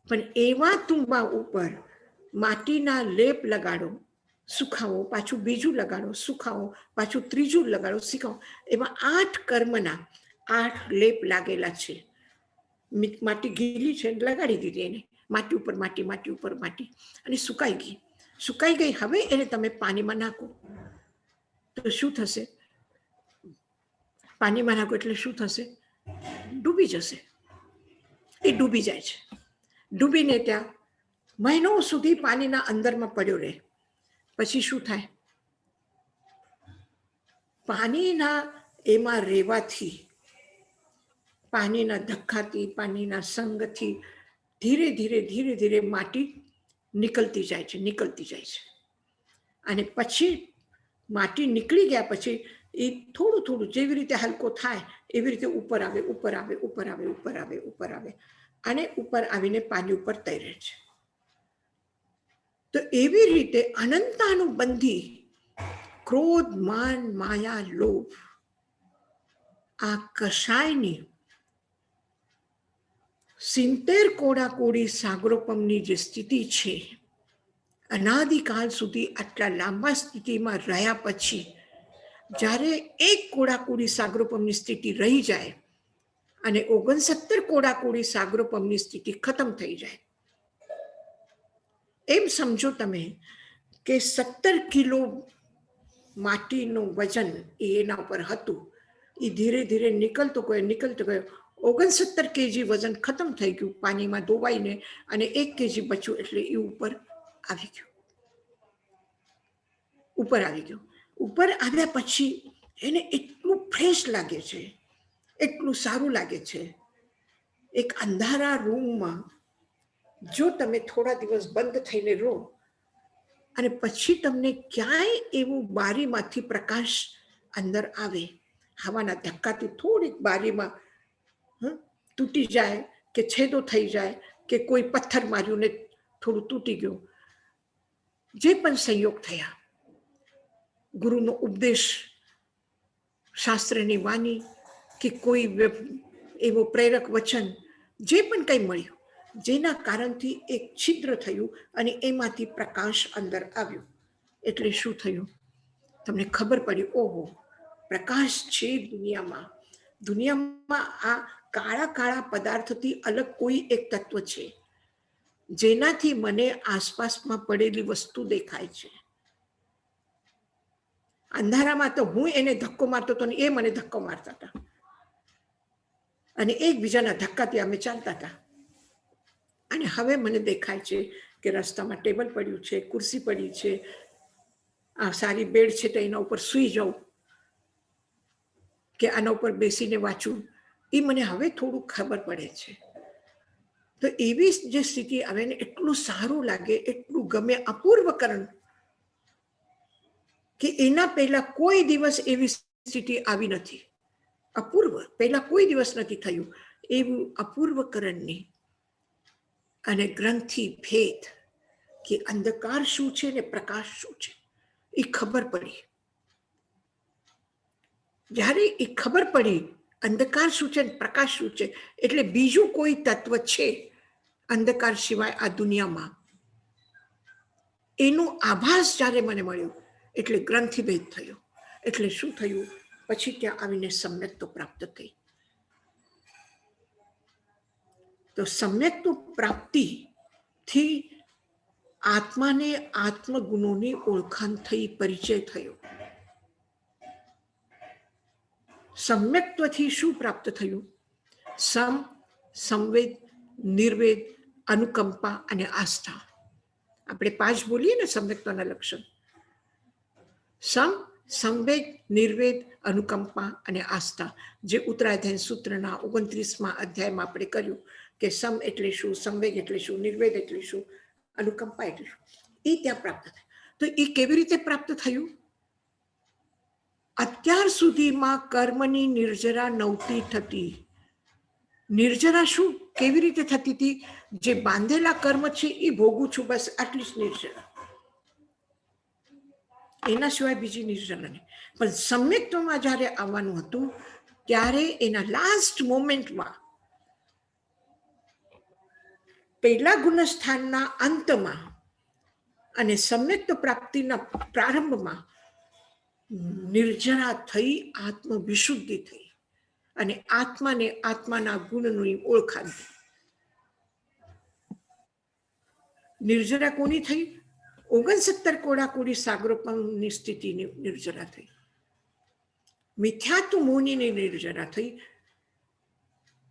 પણ એવા તુંબા ઉપર માટીના લેપ લગાડો, સુખાવો, પાછું બીજું લગાડો, સુખાવો, પાછું ત્રીજું લગાડો, સુખાવો. એમાં 8 કર્મના 8 લેપ લાગેલા છે. માટી ગીલી છે, લગાડી દીધી એને, માટી ઉપર માટી અને સુકાઈ ગઈ. હવે એને તમે પાણીમાં નાખો તો શું થશે? પાણીમાં નાખો એટલે શું થશે? ડૂબી જશે. એ ડૂબી જાય છે. ડૂબીને ત્યાં મહિનો સુધી પાણીના અંદરમાં પડ્યો રહે. પછી શું થાય? પાણીના એમાં રહેવાથી, પાણીના ધક્કાથી, પાણીના સંગથી ધીરે ધીરે માટી નીકળતી જાય છે. અને પછી માટી નીકળી ગયા પછી એ થોડું જેવી રીતે હલકો થાય એવી રીતે ઉપર આવે અને ઉપર આવીને પાણી ઉપર તરે છે. તો એવી રીતે અનંતાનુબંધી ક્રોધ, માન, માયા, લોભ, આ કષાયની 70 કોડાકોડી સાગરોપમની જે સ્થિતિ છે, અનાદિકાળ સુધી આટલા લાંબા સ્થિતિમાં રહ્યા પછી જ્યારે એક કોડાકોડી સાગરોપમની સ્થિતિ રહી જાય અને 69 કોડાકોડી સાગરોપમની સ્થિતિ ખતમ થઈ જાય, એમ સમજો તમે કે 17 કિલો માટીનું વજન એના ઉપર હતું. એ ધીરે ધીરે નીકળતો ગયો. 69 કેજી વજન ખતમ થઈ ગયું પાણીમાં ધોવાઈને, અને 1 કેજી બચ્યું એટલે એ ઉપર આવી ગયો. ઉપર આવ્યા પછી એને એટલું ફ્રેશ લાગે છે, એટલું સારું લાગે છે. એક અંધારા રૂમમાં જો તમે થોડા દિવસ બંધ થઈને રહો અને પછી તમને ક્યાંય એવું બારીમાંથી પ્રકાશ અંદર આવે, હવાના ધક્કાથી થોડીક બારીમાં તૂટી જાય કે છેદો થઈ જાય કે કોઈ પથ્થર માર્યું ને થોડું તૂટી ગયું, જે પણ સંયોગ થયા, ગુરુનો ઉપદેશ, શાસ્ત્રની વાણી કે કોઈ એવો પ્રેરક વચન, જે પણ કંઈ મળ્યું, જેના કારણથી એક છિદ્ર થયું અને એમાંથી પ્રકાશ અંદર આવ્યો. એટલે શું થયું? તમને ખબર પડી, ઓહો, પ્રકાશ છે દુનિયામાં આ કાળા પદાર્થથી અલગ કોઈ એક તત્વ છે, જેનાથી મને આસપાસમાં પડેલી વસ્તુ દેખાય છે. અંધારામાં તો હું એને ધક્કો મારતો હતો ને એ મને ધક્કો મારતા હતા. અને એકબીજાના ધક્કાથી અમે ચાલતા હતા. અને હવે મને દેખાય છે કે રસ્તામાં ટેબલ પડ્યું છે, ખુરશી પડી છે, આ સારી બેડ છે તો એના ઉપર સૂઈ જાઉં કે આના ઉપર બેસીને વાંચું, એ મને હવે થોડું ખબર પડે છે. તો એવી જે સ્થિતિ આવે ને એટલું સારું લાગે, એટલું ગમે, અપૂર્વકરણ, કે એના પહેલા કોઈ દિવસ એવી સ્થિતિ આવી નથી. અપૂર્વ પહેલા કોઈ દિવસ નથી થયું એવું અપૂર્વકરણની અને ગ્રંથિ ભેદ, કે અંધકાર શું છે ને પ્રકાશ શું છે એ ખબર પડી. જ્યારે એ ખબર પડી અંધકાર શું છે ને પ્રકાશ શું છે, એટલે બીજું કોઈ તત્વ છે અંધકાર સિવાય આ દુનિયામાં, એનો આભાસ જ્યારે મને મળ્યો એટલે ગ્રંથિભેદ થયો. એટલે શું થયું? પછી ત્યાં આવીને સમ્યક્તો પ્રાપ્ત થઈ. તો સમ્યક્તો પ્રાપ્તિથી આત્માને આત્મગુણોની ઓળખાણ થઈ, પરિચય થયો. સમ્યક્ત્વથી શું પ્રાપ્ત થયું? સંવેદ, નિર્વેદ, અનુકંપા અને આસ્થા. આપણે 5 બોલીએ ને સમ્યક્ત્વના લક્ષણ: સંવેદ, નિર્વેદ, અનુકંપા અને આસ્થા. જે ઉત્તરાધ્યાય સૂત્રના 29મા અધ્યાયમાં આપણે કર્યું કે સમ એટલે શું, સંવેગ એટલે શું, નિર્વેદ એટલે શું, અનુકંપા એટલે શું, એ ત્યાં પ્રાપ્ત થાય. તો એ કેવી રીતે પ્રાપ્ત થયું? અત્યાર સુધીમાં કર્મની નિર્જરા નહોતી થતી. નિર્જરા શું, કેવી રીતે થતી હતી? જે બાંધેલા કર્મ છે એ ભોગું છું, બસ આટલી જ નિર્જરા, એના સિવાય બીજી નિર્જરા નહીં. પણ સમ્યક્ત્વમાં જ્યારે આવવાનું હતું ત્યારે એના લાસ્ટ મોમેન્ટમાં, પહેલા ગુણસ્થાનના અંતમાં અને સમ્યક્ત પ્રાપ્તિના પ્રારંભમાં નિર્જરા થઈ, આત્મવિશુદ્ધિ થઈ અને આત્માને આત્માના ગુણની ઓળખાણ થઈ. નિર્જરા કોની થઈ? 69 કોડાકોડી સાગરોપમની સ્થિતિની નિર્જરા થઈ. મિથ્યાત્વ મૌનીની નિર્જરા થઈ,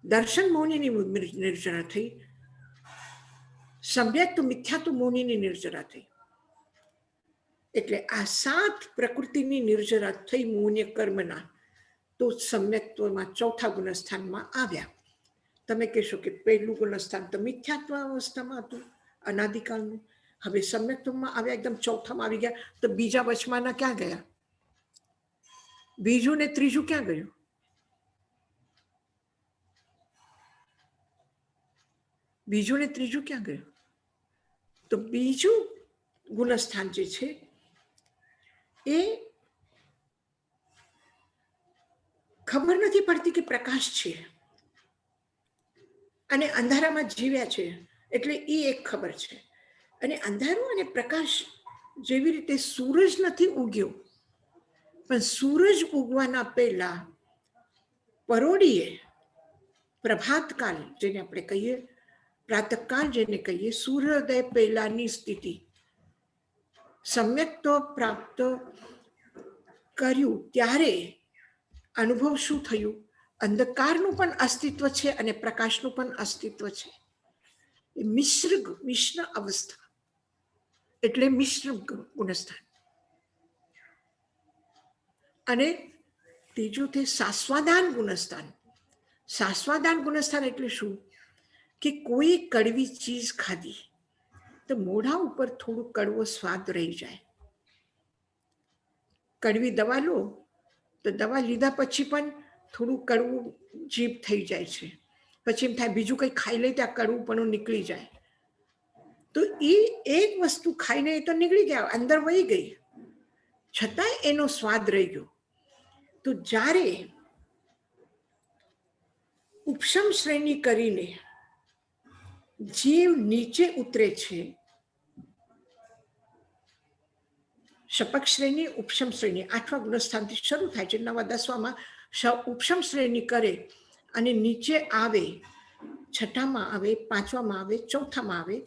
દર્શન મૌનીની નિર્જરા થઈ, સમ્યક્ત મિથ્યાત્વ મૌનીની નિર્જરા થઈ. એટલે આ 7 પ્રકૃતિની નિર્જરા થઈ મૌન્ય કર્મના, તો સમ્યક્ત્વમાં ચોથા ગુણસ્થાનમાં આવ્યા. તમે કહેશો કે પહેલું ગુણસ્થાન તો મિથ્યાત્વ અવસ્થામાં હતું અનાદિકાળનું, હવે સમ્યક્ત્વમાં આવ્યા, એકદમ ચોથામાં આવી ગયા, તો બીજા વચમાના ક્યાં ગયા? બીજું ને ત્રીજું ક્યાં ગયું? બીજું ને ત્રીજું ક્યાં ગયું? તો બીજું ગુણસ્થાન જે છે એ ખબર નથી પડતી કે પ્રકાશ છે અને અંધારામાં જીવ્યા છે, એટલે એ એક ખબર છે. અને અંધારું અને પ્રકાશ, જેવી રીતે સૂરજ નથી ઉગ્યો, પણ સૂરજ ઉગવાના પહેલા પરોઢીએ પ્રભાતકાળ જેને આપણે કહીએ, પ્રાતઃકાળ જેને કહીએ, સૂર્યોદય પહેલાની સ્થિતિ, સમ્યક્ત્વ પ્રાપ્ત કર્યું ત્યારે અનુભવ શું થયું? અંધકારનું પણ અસ્તિત્વ છે અને પ્રકાશનું પણ અસ્તિત્વ છે. મિશ્ર અવસ્થા એટલે મિશ્ર ગુણસ્થાન. અને ત્રીજું તે સાસ્વાદાન ગુણસ્થાન. સાસ્વાદાન ગુણસ્થાન એટલે શું? કે કોઈ કડવી ચીજ ખાધી તો મોઢા ઉપર થોડું કડવો સ્વાદ રહી જાય. કડવી દવા લો તો દવા લીધા પછી પણ થોડું કડવું જીભ થઈ જાય છે, પછી એમ થાય બીજું કંઈ ખાઈ લે ત્યાં કડવું પણ નીકળી જાય. તો એ એક વસ્તુ ખાઈને એ તો નીકળી ગયા, અંદર વહી ગઈ, છતાંય એનો સ્વાદ રહી ગયો. તો જ્યારે ઉપશમ શ્રેણી કરીને જીવ નીચે ઉતરે છે, શપક શ્રેણી, ઉપશમ શ્રેણી 8મા ગુણસ્થાનથી શરૂ થાય છે, 9મા 10માં ઉપશમ શ્રેણી કરે અને નીચે આવે, 6માં આવે, 5માં આવે, 4માં આવે,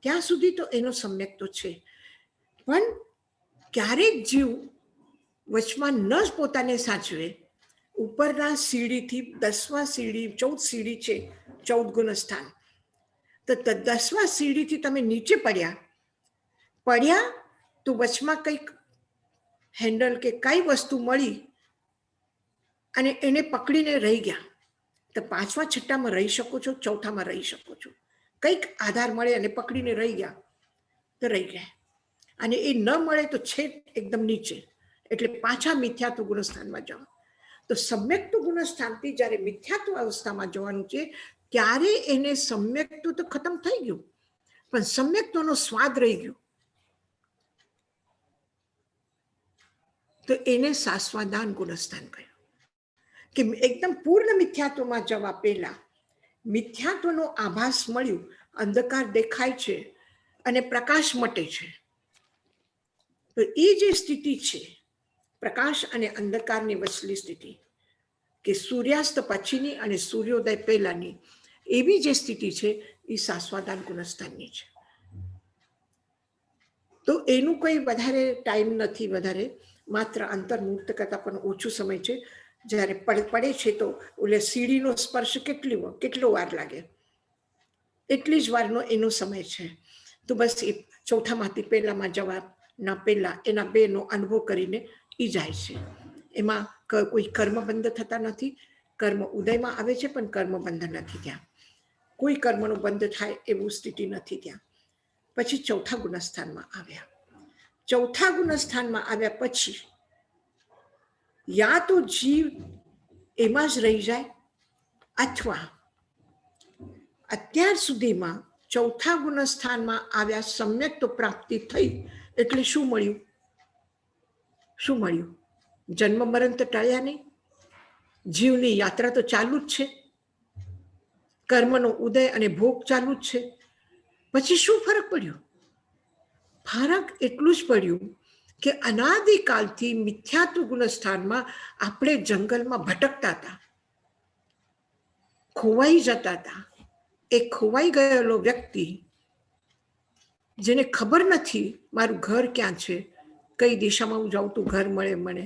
ત્યાં સુધી તો એનો સમ્યક તો છે. પણ ક્યારેક જીવ વચમાં ન જ પોતાને સાચવે, ઉપરના સીડીથી 10મા સીડી 14 સીડી છે, 14 ગુણસ્થાન. તો 10મા સીડીથી તમે નીચે પડ્યા તો વચમાં કંઈક હેન્ડલ કે કઈ વસ્તુ મળી અને એને પકડીને રહી ગયા, તો 5મા છઠ્ઠામાં રહી શકો છો, 4થામાં રહી શકો છો. કંઈક આધાર મળે અને પકડીને રહી ગયા તો રહી ગયા, અને એ ન મળે તો છેક એકદમ નીચે, એટલે પાછા મિથ્યાત્વ ગુણસ્થાનમાં જવા. તો સમ્યક્ત ગુણસ્થાનથી જ્યારે મિથ્યાત્વ અવસ્થામાં જવાનું છે, ત્યારે એને સમ્યક્ત્વ તો ખતમ થઈ ગયું, પણ સમ્યક્ત્વનો સ્વાદ રહી ગયો, તો એને સાસ્વાદાન ગુણસ્થાન કહ્યું. કે એકદમ પૂર્ણ મિથ્યાત્વમાં જવા પહેલા મિથ્યાત્વનો આભાસ મળ્યું, અંધકાર દેખાય છે અને પ્રકાશ મટે છે. તો એ જે સ્થિતિ છે, પ્રકાશ અને અંધકારની વચલી સ્થિતિ, કે સૂર્યાસ્ત પછીની અને સૂર્યોદય પહેલાની એવી જે સ્થિતિ છે, એ સાસ્વાદાન ગુણસ્થાનની છે. તો એનું કોઈ વધારે ટાઈમ નથી, વધારે માત્ર અંતર્મુક્ત કરતા પણ ઓછું સમય છે. જ્યારે પડે છે તો ઓલે સીડીનો સ્પર્શ કેટલો વાર લાગે, એટલી જ વારનો એનો સમય છે. તો બસ એ ચોથામાંથી પહેલામાં જવાના પહેલા એના બેનો અનુભવ કરીને એ જાય છે. એમાં કોઈ કર્મબંધ થતા નથી. કર્મ ઉદયમાં આવે છે પણ કર્મબંધ નથી ત્યાં, કોઈ કર્મનો બંધ થાય એવું સ્થિતિ નથી ત્યાં. પછી ચોથા ગુણસ્થાનમાં આવ્યા. ચોથા ગુણસ્થાનમાં આવ્યા પછી યા તો જીવ એમાં જ રહી જાય, અથવા અત્યાર સુધીમાં ચોથા ગુણસ્થાનમાં આવ્યા સમ્યક્ત પ્રાપ્તિ થઈ, એટલે શું મળ્યું? જન્મ મરણ તો ટળ્યા નહીં, જીવની યાત્રા તો ચાલુ જ છે, કર્મનો ઉદય અને ભોગ ચાલુ જ છે. પછી શું ફરક પડ્યો? ફરક એટલું જ પડ્યું કે અનાદિકાલથી મિથ્યાત્વ ગુણસ્થાનમાં આપણે જંગલમાં ભટકતા હતા, ખોવાઈ જતા હતા. એ ખોવાઈ ગયેલો વ્યક્તિ જેને ખબર નથી મારું ઘર ક્યાં છે, કઈ દિશામાં હું જાઉં તો ઘર મળે મને,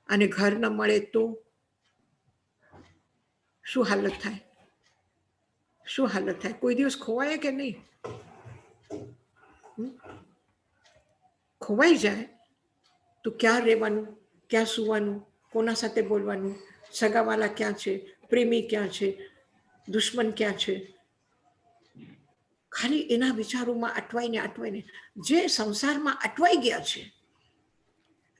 અને ઘર ન મળે તો શું હાલત થાય? કોઈ દિવસ ખોવાય કે નહીં? ખોવાઈ જાય તો ક્યાં રહેવાનું, ક્યાં સુવાનું, કોના સાથે બોલવાનું, સગાવાલા ક્યાં છે, પ્રેમી ક્યાં છે, દુશ્મન ક્યાં છે? ખાલી એના વિચારોમાં અટવાઈને જે સંસારમાં અટવાઈ ગયા છે,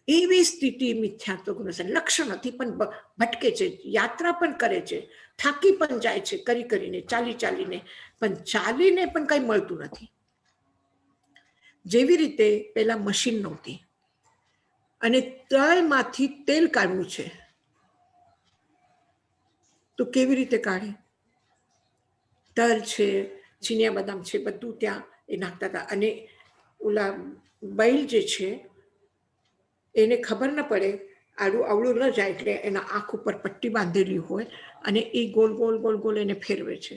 એવી સ્થિતિ મિથ્યાત્વ ગુણસ્થાન. લક્ષ્ય નથી પણ ભટકે છે, યાત્રા પણ કરે છે, થાકી પણ જાય છે કરીને, ચાલીને પણ કઈ મળતું નથી. જેવી રીતે પેલા મશીન નહોતી અને તળમાંથી તેલ કાઢવું છે, તો કેવી રીતે કાઢે? તલ છે, ચીનિયા બદામ છે, બધું ત્યાં એ નાખતા હતા. અને ઓલા બૈલ જે છે એને ખબર ન પડે, આવડું ન જાય, એટલે એના આંખ ઉપર પટ્ટી બાંધેલી હોય અને એ ગોલ એને ફેરવે છે.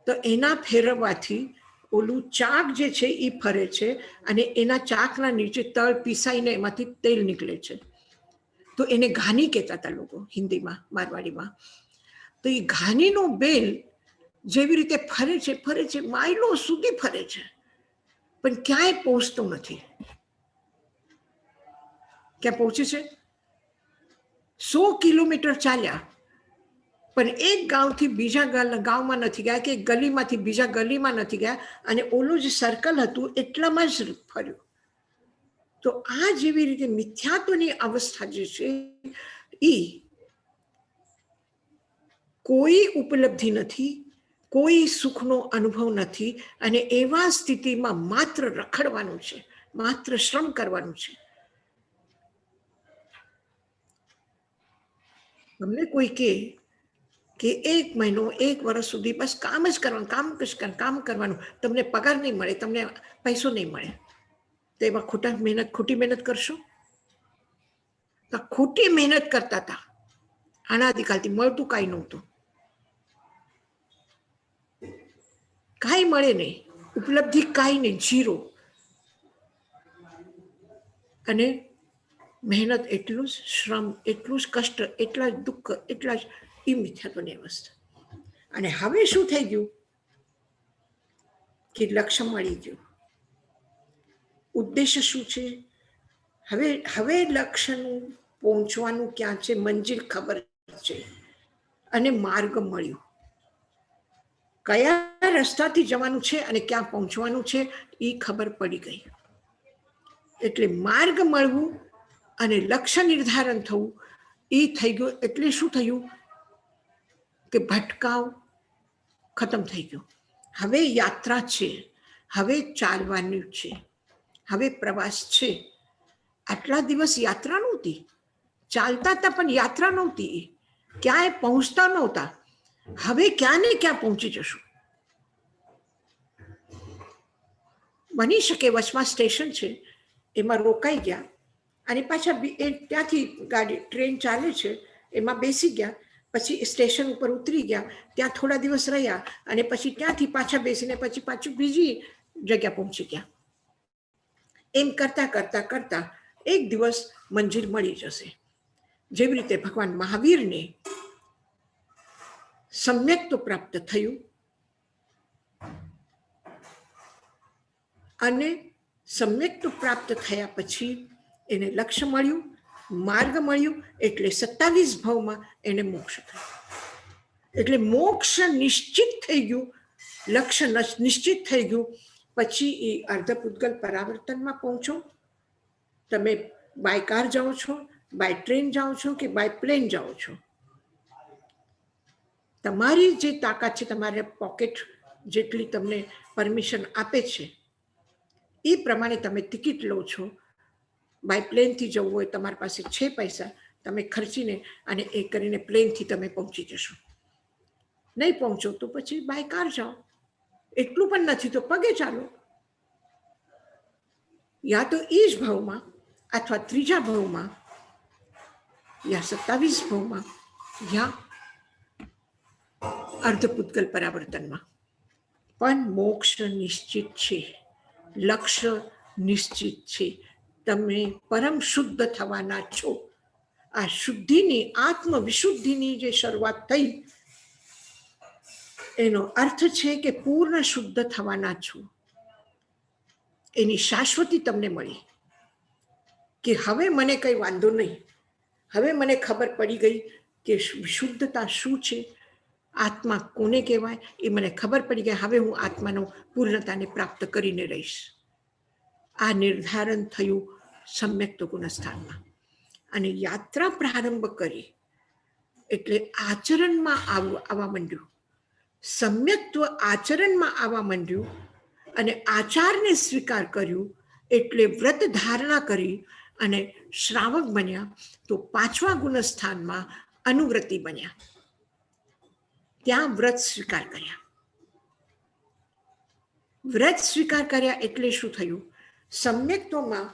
તો એના ફેરવવાથી ઓલું ચાક જે છે એ ફરે છે, અને એના ચાકના નીચે તળ પીસાઈને એમાંથી તેલ નીકળે છે. તો એને ઘાની કહેતા હતા લોકો હિન્દીમાં, મારવાડીમાં. તો એ ઘાનીનો બેલ જેવી રીતે ફરે છે, માઇલો સુધી ફરે છે, પણ ક્યાંય પહોંચતો નથી. ક્યાં પહોંચે છે? 100 કિલોમીટર ચાલ્યા, પણ એક ગામથી બીજા ગામમાં નથી ગયા, કે ગલીમાંથી બીજા ગલીમાં નથી ગયા, અને ઓલું જે સર્કલ હતું એટલામાં જ ફર્યું. તો આ જેવી રીતે મિથ્યાત્વની અવસ્થા જે છે, એ કોઈ ઉપલબ્ધિ નથી, કોઈ સુખનો અનુભવ નથી, અને એવા સ્થિતિમાં માત્ર રખડવાનું છે, માત્ર શ્રમ કરવાનું છે. તમને કોઈ કે 1 મહિનો 1 વર્ષ સુધી બસ કામ જ કરવાનું, કામ કરવાનું, તમને પગાર નહીં મળે, તમને પૈસો નહીં મળે, તો એમાં ખોટી મહેનત કરશો? તો ખોટી મહેનત કરતા હતા, અનાદિકાલથી મળતું કાંઈ નહોતું, કાંઈ મળે નહીં, ઉપલબ્ધિ કાંઈ નહીં, 0. અને મહેનત એટલું જ, શ્રમ એટલું જ, કષ્ટ એટલા જ, દુઃખ એટલા જ, એ મિથ્યાત્વની અવસ્થા. અને હવે શું થઈ ગયું કે લક્ષ્ય મળી ગયું. ઉદ્દેશ્ય શું છે? હવે લક્ષ્યનું પહોંચવાનું ક્યાં છે, મંજિલ ખબર છે અને માર્ગ મળ્યો. કયા રસ્તાથી જવાનું છે અને ક્યાં પહોંચવાનું છે એ ખબર પડી ગઈ. એટલે માર્ગ મળવું અને લક્ષ્ય નિર્ધારણ થવું એ થઈ ગયું. એટલે શું થયું કે ભટકાવ ખતમ થઈ ગયો. હવે યાત્રા છે, હવે ચાલવાનું છે, હવે પ્રવાસ છે. આટલા દિવસ યાત્રા નહોતી, ચાલતા હતા પણ યાત્રા નહોતી, ક્યાંય પહોંચતા નહોતા. હવે ક્યાં ને ક્યાં પહોંચી જશું. બની શકે વચમાં સ્ટેશન છે એમાં રોકાઈ ગયા અને પાછા ત્યાંથી ગાડી ટ્રેન ચાલે છે એમાં બેસી ગયા, પછી સ્ટેશન ઉપર ઉતરી ગયા, ત્યાં થોડા દિવસ રહ્યા અને પછી ત્યાંથી પાછા બેસીને પછી પાછું બીજી જગ્યા પહોંચી ગયા. એમ કરતા કરતા કરતા એક દિવસ મંજિલ મળી જશે. જેવી રીતે ભગવાન મહાવીરને સમ્યક્ત્વ પ્રાપ્ત થયું અને સમ્યક્ત્વ પ્રાપ્ત થયા પછી એને લક્ષ્ય મળ્યું, માર્ગ મળ્યું, એટલે 27 ભાવમાં એને મોક્ષ થયો. એટલે મોક્ષ નિશ્ચિત થઈ ગયું, લક્ષ્ય નિશ્ચિત થઈ ગયું. પછી એ અર્ધપૂતગલ પરાવર્તનમાં પહોંચો. તમે બાય કાર જાઓ છો, બાય ટ્રેન જાઓ છો કે બાય પ્લેન જાઓ છો, તમારી જે તાકાત છે, તમારે પોકેટ જેટલી તમને પરમિશન આપે છે એ પ્રમાણે તમે ટિકિટ લો છો. બાય પ્લેનથી જવું હોય તમારી પાસે 6 પૈસા, તમે ખર્ચીને અને એ કરીને પ્લેનથી તમે પહોંચી જશો. નહીં પહોંચો તો પછી બાય કાર જાઓ. એટલું પણ નથી તો પગે ચાલો. યા તો એ જ ભાવમાં અથવા ત્રીજા ભાવમાં યા 27 ભાવમાં યા અર્ધપૂતગલ પરાવર્તનમાં. પણ મોક્ષ નિશ્ચિત છે, લક્ષ્ય નિશ્ચિત છે. તમે પરમ શુદ્ધ થવાના છો. આ શુદ્ધિની, આત્મવિશુદ્ધિની જે શરૂઆત થઈ એનો અર્થ છે કે પૂર્ણ શુદ્ધ થવાના છો. એની શાશ્વતી તમને મળી કે હવે મને કઈ વાંધો નહીં. હવે મને ખબર પડી ગઈ કે વિશુદ્ધતા શું છે, આત્મા કોને કહેવાય એ મને ખબર પડી ગઈ. હવે હું આત્માનો પૂર્ણતાને પ્રાપ્ત કરીને રહીશ. આ નિર્ધારણ થયું સમ્યક્ત ગુણસ્થાનમાં. અને યાત્રા પ્રારંભ કરી એટલે આચરણમાં આવવા માંડ્યું. સમ્યક્ત્વ આચરણમાં આવવા માંડ્યું અને આચારને સ્વીકાર કર્યું. એટલે વ્રત ધારણા કરી અને શ્રાવક બન્યા. તો 5મા ગુણસ્થાનમાં અનુવ્રતિ બન્યા. ત્યાં વ્રત સ્વીકાર કર્યા. વ્રત સ્વીકાર કર્યા એટલે શું થયું? સમ્યક્ત્વમાં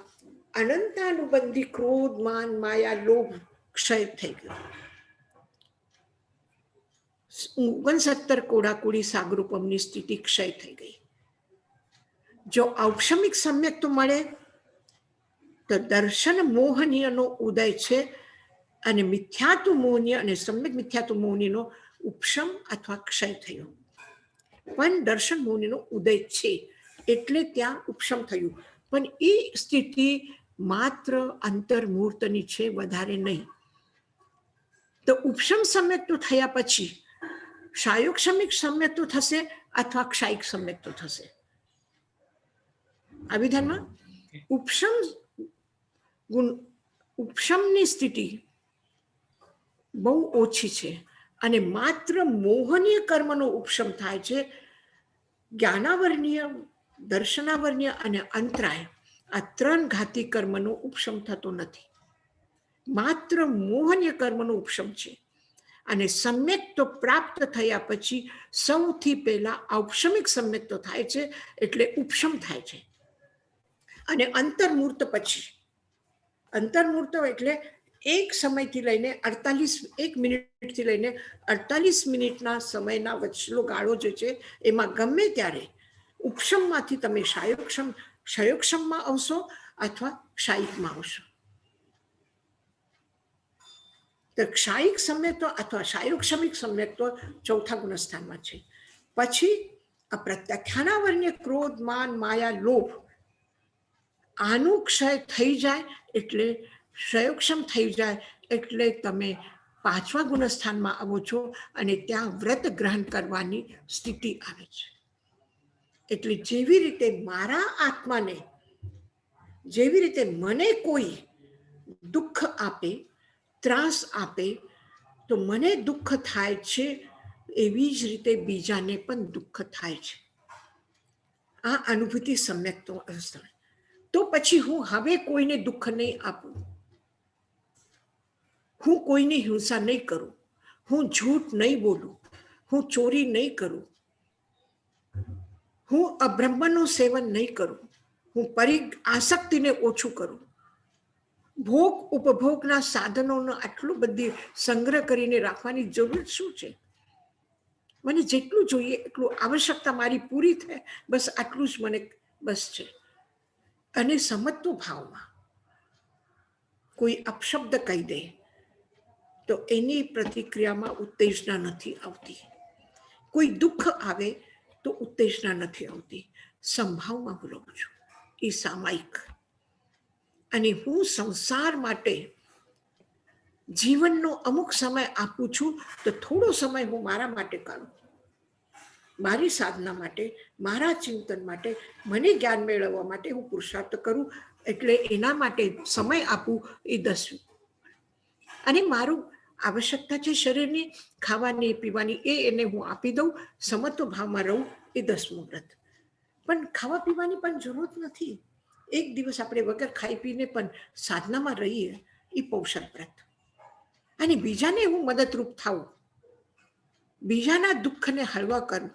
અનંતાનુબંધી ક્રોધ, માન, માયા, લોભ ક્ષય થઈ ગયો. 69 કોડાકુડી સાગરૂપમની સ્થિતિ ક્ષય થઈ ગઈ. જો ઔપશમિક સમ્યક્ત્વ મળે તો દર્શન મોહનીયનો ઉદય છે અને મિથ્યાત્વ મોહનીય અને સમ્યક મિથ્યાત્વ મોહનીયનો ઉપશમ અથવા ક્ષય થયો. પણ દર્શન મોહનીયનો ઉદય છે એટલે ત્યાં ઉપશમ થયું. પણ એ સ્થિતિ માત્ર અંતર્મૂર્તની છે, વધારે નહીં. તો ઉપશમ સમ્યક્ત્વ થયા પછી શાયોક્ષમિક સમ્યક્ત્વ થશે અથવા ક્ષાયિક સમ્યક્ત્વ થશે. આ વિધાનમાં ઉપશમની સ્થિતિ બહુ ઓછી છે અને માત્ર મોહનીય કર્મનો ઉપશમ થાય છે. જ્ઞાનાવર્ણીય, દર્શનાવર્ણીય અને અંતરાય આ 3 ઘાતી કર્મનો ઉપશમ થતો નથી. માત્ર મોહનીય કર્મનો ઉપશમ છે. અને સમ્યક્ત્વ પ્રાપ્ત થયા પછી સૌથી પહેલા ઔપશમિક સમ્યક્ત્વ થાય છે એટલે ઉપશમ થાય છે. અને અંતર્મૂર્ત પછી, અંતર્મૂર્ત એટલે એક સમયથી લઈને 1 મિનિટથી લઈને 48 મિનિટના સમયના વચ્ચેનો ગાળો જે છે એમાં ગમે ત્યારે ઉપશમમાંથી તમે ક્ષયોક્ષમમાં આવશો અથવા ક્ષાયિકમાં આવશો. તો ક્ષાયિક સમ્યક તો અથવા શાયુક્ષમિક સમ્યક તો ચોથા ગુણસ્થાનમાં છે. પછી અપ્રત્યાખ્યાનાવર્ણ્ય ક્રોધ, માન, માયા, લોભ આનું ક્ષય થઈ જાય એટલે ક્ષયોક્ષમ થઈ જાય એટલે તમે પાંચમા ગુણસ્થાનમાં આવો છો અને ત્યાં વ્રત ગ્રહણ કરવાની સ્થિતિ આવે છે. એટલે જેવી રીતે મારા આત્માને, જેવી રીતે મને કોઈ દુઃખ આપે, ત્રાસ આપે તો મને દુઃખ થાય છે, એવી જ રીતે બીજાને પણ દુઃખ થાય છે. આ અનુભૂતિ સમ્યક તો અવસ્થા. તો પછી હું હવે કોઈને દુઃખ નહીં આપું, હું કોઈની હિંસા નહીં કરું, હું જૂઠ નહીં બોલું, હું ચોરી નહીં કરું, હું અબ્રહ્મનું સેવન નહીં કરું, હું આસક્તિને ઓછું કરું, ભોગ ઉપભોગના સાધનોનો આટલો બધી સંગ્રહ કરીને રાખવાની જરૂર શું છે? મને જેટલું જોઈએ એટલું, આવશ્યકતા મારી પૂરી થાય બસ આટલું જ મને બસ છે. અને સમજતો ભાવમાં કોઈ અપશબ્દ કહી દે તો એની પ્રતિક્રિયામાં ઉત્તેજના નથી આવતી. કોઈ દુઃખ આવે તો ઉત્તેજના નથી આવતી. સંભાવમાં બોલું છું, એ સામાયિક. અને હું સંસાર માટે જીવનનો અમુક સમય આપું છું તો થોડો સમય હું મારા માટે કાઢું, મારી સાધના માટે, મારા ચિંતન માટે, મને જ્ઞાન મેળવવા માટે હું પુરુષાર્થ કરું. એટલે એના માટે સમય આપું એ 10. અને મારું આવશ્યકતા છે શરીરની, ખાવાની પીવાની, એને હું આપી દઉં, સમત્વ ભાવમાં રહું, એ 10મું વ્રત. પણ ખાવા પીવાની પણ જરૂર નથી. એક દિવસ આપણે વગર ખાઈ પીને પણ સાધનામાં રહીએ, એ પૌષધ વ્રત. અને બીજાને હું મદદરૂપ થાઉં, બીજાના દુઃખને હળવા કરું,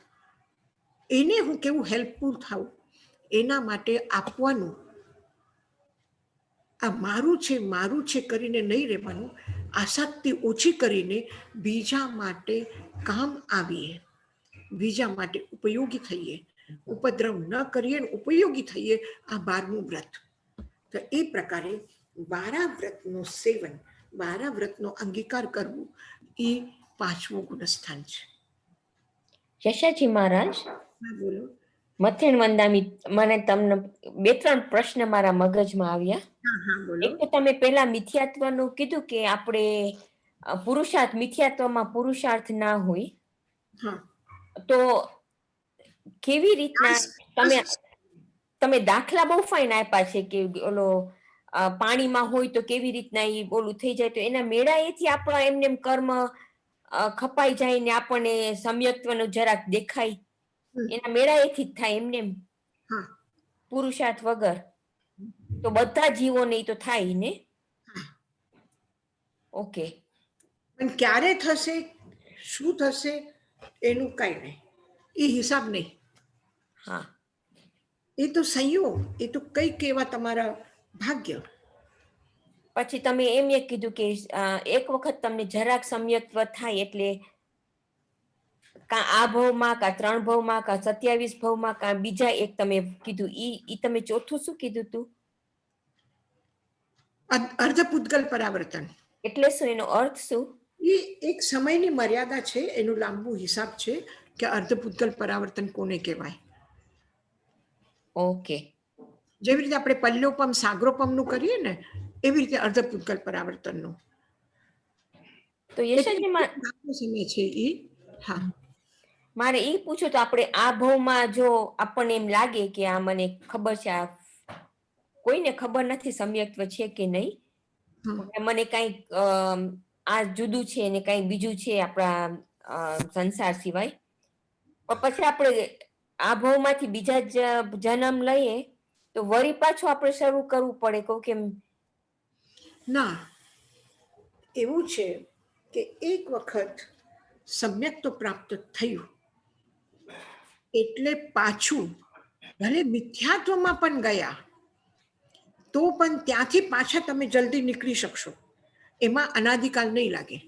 એને હું કેવું હેલ્પફુલ થાઉં, એના માટે આપવાનું. આ મારું છે કરીને નહીં રહેવાનું, આસક્તિ ઓછી કરીને બીજા માટે કામ આવીએ, બીજા માટે ઉપયોગી થઈએ, ઉપદ્રવ ન કરીએ, ઉપયોગી થઈએ. આ 12મું વ્રત. તો એ પ્રકારે 12 વ્રતનું સેવન, 12 વ્રતનો અંગીકાર કરવું, એ 5મું ગુણસ્થાન છે. યશાજી મહારાજ, બોલો. મથેણ વંદામી, મને તમને 2-3 પ્રશ્ન મારા મગજમાં આવ્યા. બોલો. એક તો તમે પેલા મિથ્યાત્વનું કીધું કે આપણે પુરુષાર્થ, મિથ્યાત્વમાં પુરુષાર્થ ના હોય. તો કેવી રીતના તમે દાખલા બહુ ફાઇન આપ્યા છે કે ઓલો પાણીમાં હોય તો કેવી રીતના એ ઓલું થઈ જાય, તો એના મેળાએથી આપણા એમને કર્મ ખપાઈ જાય ને આપણને સમ્યક્ત્વનું જરાક દેખાય, એના મેળાએથી જ થાય એમને પુરુષાર્થ વગર. તો બધા જીવોને તો થાય ને? ઓકે. પણ ક્યારે થશે, શું થશે, એનું કઈ નહીં, એ હિસાબ નહીં. હા, એ તો સંયોગ, એ તો કઈક એવા તમારા ભાગ્ય. પછી તમે એમ કીધું કે એક વખત તમને જરાક સમ્યક્ત્વ થાય એટલે કા આ ભાવમાં, કા 3 ભાવમાં, કા 27 ભાવમાં, કા બીજા એક તમે કીધું, ઈ તમે ચોથું શું કીધું તું? અર્ધપૂતગલ પરાવર્તન. એટલે શું, એનો અર્થ શું? એ એક સમયની મર્યાદા છે, એનું લાંબુ હિસાબ છે કે અર્ધપૂતગલ પરાવર્તન કોને કહેવાય. ઓકે. જેવી રીતે આપણે પલ્યોપમ, સાગરોપમનું કરીએ ને, એવી રીતે અર્ધપૂતગલ પરાવર્તનનું. તો યશાજી સમય છે એ. હા, મારે એ પૂછ્યું, તો આપણે આ ભાવમાં જો આપણને એમ લાગે કે આ મને ખબર છે, આ કોઈને ખબર નથી સમ્યક્ત્વ છે કે નહીં, મને કઈ આ જુદું છે ને કઈ બીજું છે આપણા સંસાર સિવાય, પણ પછી આપણે આ ભાવમાંથી બીજા જન્મ લઈએ તો વળી પાછું આપણે શરૂ કરવું પડે કહું કેમ? ના, એવું છે કે એક વખત સમ્યક્ત્વ પ્રાપ્ત થયું એટલે પાછું ભલે મિથ્યાત્વમાં પણ ગયા તો પણ ત્યાંથી પાછા તમે જલ્દી નીકળી શકશો, એમાં અનાદિકાલ નહીં લાગે.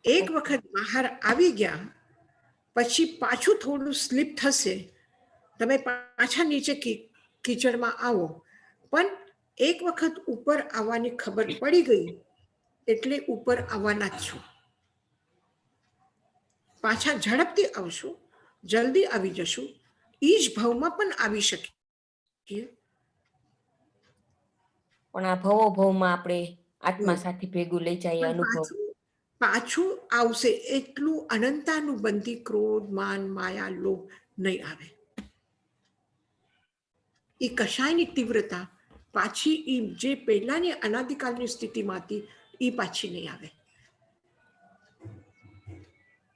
એક વખત બહાર આવી ગયા પછી પાછું થોડું સ્લીપ થશે, તમે પાછા નીચે કીચડમાં આવો, પણ એક વખત ઉપર આવવાની ખબર પડી ગઈ એટલે ઉપર આવવાના જ છો. પાછા ઝડપથી આવશું, જલ્દી આવી જશું, એ જ ભાવમાં પણ આવી શકીએ. પણ આ ભવો ભવમાં આપણે આત્મા સાથે ભેગું લઈ જઈએ અનુભવ. પાછું આવશે એટલું અનંતાનુબંધી ક્રોધ, માન, માયા, લોભ નહીં આવે. એ કશાયની તીવ્રતા પાછી એ જે પહેલાની અનાદિકાળની સ્થિતિમાં હતી એ પાછી નહીં આવે.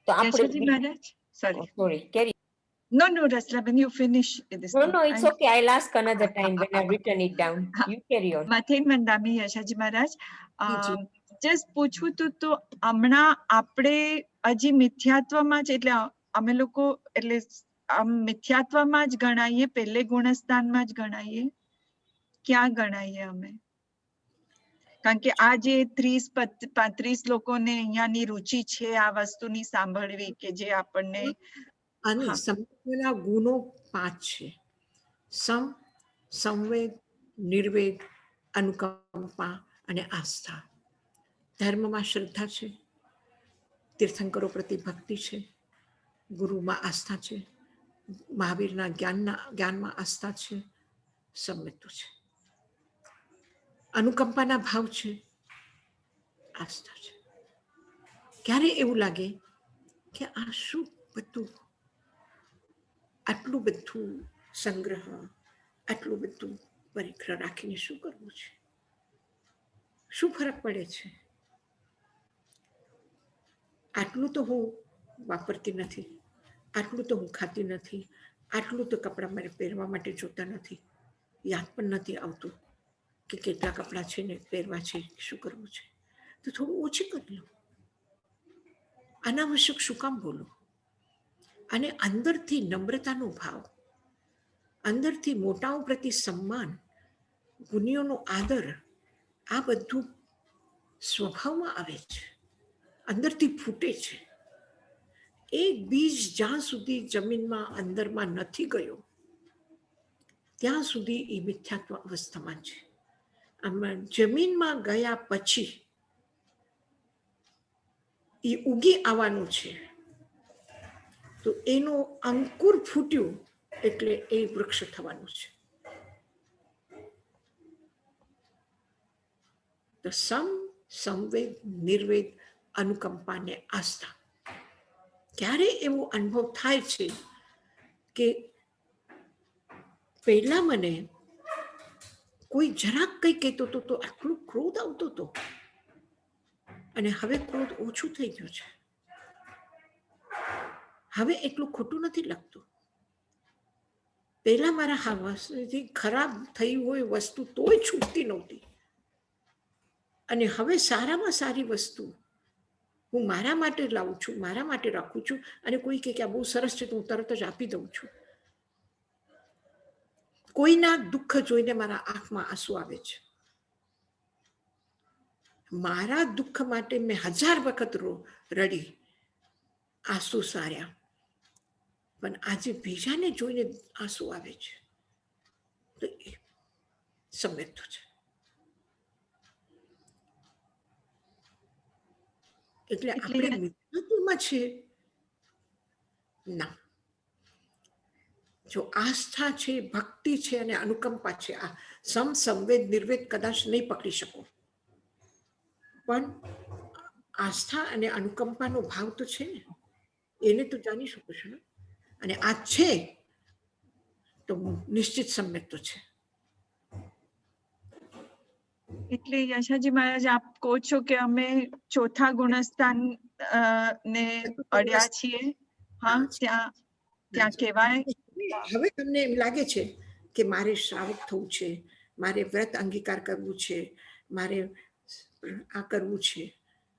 તો આપણે sorry carry. No, Rasla, when you finish this. No, it's okay. I'll ask another time when I've written it down. You carry on. Mathen Mandami, Yashaji Maharaj. Just પૂછવું તો હમણાં આપણે હજી મિથ્યાત્વમાં જ એટલે અમે લોકો એટલે મિથ્યાત્વમાં જ ગણાઈએ, પહેલે ગુણસ્થાનમાં જ ગણાઈએ, ક્યાં ગણાઈએ અમે? કારણ કે આ જે 30-35 લોકોને અહીંયાની રુચિ છે આ વસ્તુની સાંભળવી કે જે આપણને અને સમજવાના ગુણો 5 છે. સમ, સંવેદ, નિર્વેદ, અનુકંપા અને આસ્થા. ધર્મમાં શ્રદ્ધા છે, તીર્થંકરો પ્રતિ ભક્તિ છે, ગુરુમાં આસ્થા છે, મહાવીરના જ્ઞાનમાં આસ્થા છે, સંવેદો છે, અનુકંપાના ભાવ છે, આસ્થા છે. ક્યારે એવું લાગે કે આ શું બધું, આટલું બધું સંગ્રહ, આટલું બધું પરિગ્રહ રાખીને શું કરવું છે? શું ફરક પડે છે? આટલું તો હું વાપરતી નથી, આટલું તો હું ખાતી નથી, આટલું તો કપડાં મારે પહેરવા માટે જોતા નથી, યાદ પણ નથી આવતું કે કેટલા કપડાં છે ને પહેરવા છે, શું કરવું છે. તો થોડું ઓછું કરી લો. અનાવશ્યક શું કામ બોલો? અને અંદરથી નમ્રતાનો ભાવ, અંદરથી મોટાઓ પ્રતિ સન્માન, ગુણીઓનો આદર, આ બધું સ્વભાવમાં આવે છે, અંદરથી ફૂટે છે. એક બીજ જ્યાં સુધી જમીનમાં અંદરમાં નથી ગયો ત્યાં સુધી એ મિથ્યાત્વ અવસ્થામાં છે. આમાં જમીનમાં ગયા પછી એ ઉગી આવવાનું છે. તો એનો અંકુર ફૂટ્યું એટલે એ વૃક્ષ થવાનું છે. તો સમ, સંવેદ, નિર્વેદ, અનુકંપા ને આસ્થા. ક્યારે એવો અનુભવ થાય છે કે પહેલા મને કોઈ જરાક કઈ કહેતો હતો તો આટલું ક્રોધ આવતો હતો અને હવે ક્રોધ ઓછું થઈ ગયું છે. હવે એટલું ખોટું નથી લાગતું. પહેલા મારા હાથથી ખરાબ થઈ હોય વસ્તુ તોય છૂટતી નહોતી અને હવે સારામાં સારી વસ્તુ હું મારા માટે લાવું છું, મારા માટે રાખું છું અને કોઈ કહે કે આ બહુ સરસ છે તો હું તરત જ આપી દઉં છું. કોઈના દુઃખ જોઈને મારા આંખમાં આંસુ આવે છે. મારા દુઃખ માટે મેં 1000 વખત રડી, આંસુ સાર્યા, પણ આજે બીજાને જોઈને આંસુ આવે છે તો એ સંવેદ છે. એટલે આપણે મિત્રત્વમાં છે ના. જો આસ્થા છે, ભક્તિ છે અને અનુકંપા છે, આ સમ, સંવેદ, નિર્વેદ કદાચ નહીં પકડી શકો, પણ આસ્થા અને અનુકંપાનો ભાવ તો છે ને, એને તો જાણી શકો છો ને. અને આ છે તો નિશ્ચિત સંવેદ તો છે. એટલે યશાજી મહારાજ આપ કહો છો કે અમે ચોથા ગુણસ્થાન ને અડ્યા છીએ. હા, ત્યાં કહેવાય. હવે તમને એમ લાગે છે કે મારે શ્રાવક થવું છે, મારે વ્રત અંગીકાર કરવું છે, મારે આ કરવું છે,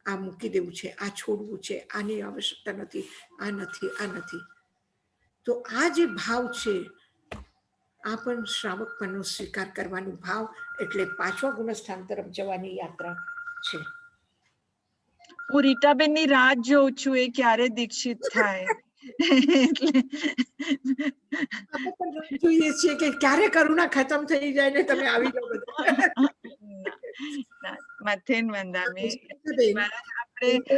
આ મૂકી દેવું છે, આ છોડવું છે, આની આવશ્યકતા નથી, આ નથી, આ નથી. તો આ જે ભાવ છે આ પણ શ્રાવકપણનો સ્વીકાર કરવાનો ભાવ, એટલે 5મા ગુણસ્થાન તરફ જવાની યાત્રા છે. હું રીટાબેનની રાહ જોઉં છું એ ક્યારે દીક્ષિત થાય. એટલે જોઈએ છીએ કે ક્યારે કરુણા ખતમ થઈ જાય ને તમે આવી લો બધા. મથેન વંદામી બેન, આપણે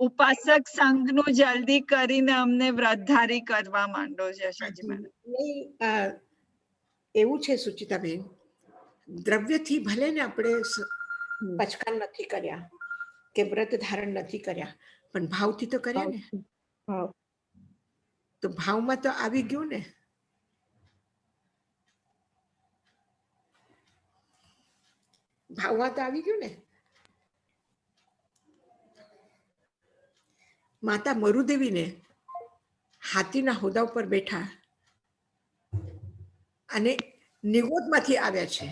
ઉપાસક સંઘનું જલ્દી કરીને અમને વ્રતધારી કરવા માંડો છે યશાજી મહારાજ. નહીં, એવું છે સુચિતાબેન, દ્રવ્યથી ભલે ને આપણે પચકાન નથી કર્યા કે વ્રત ધારણ નથી કર્યા, પણ ભાવથી તો કર્યા ને. તો ભાવમાં તો આવી ગયું ને. ભાવમાં તો આવી ગયું ને. માતા મરુદેવીને હાથીના હોદા ઉપર બેઠા અને નિગોદમાંથી આવ્યા છે,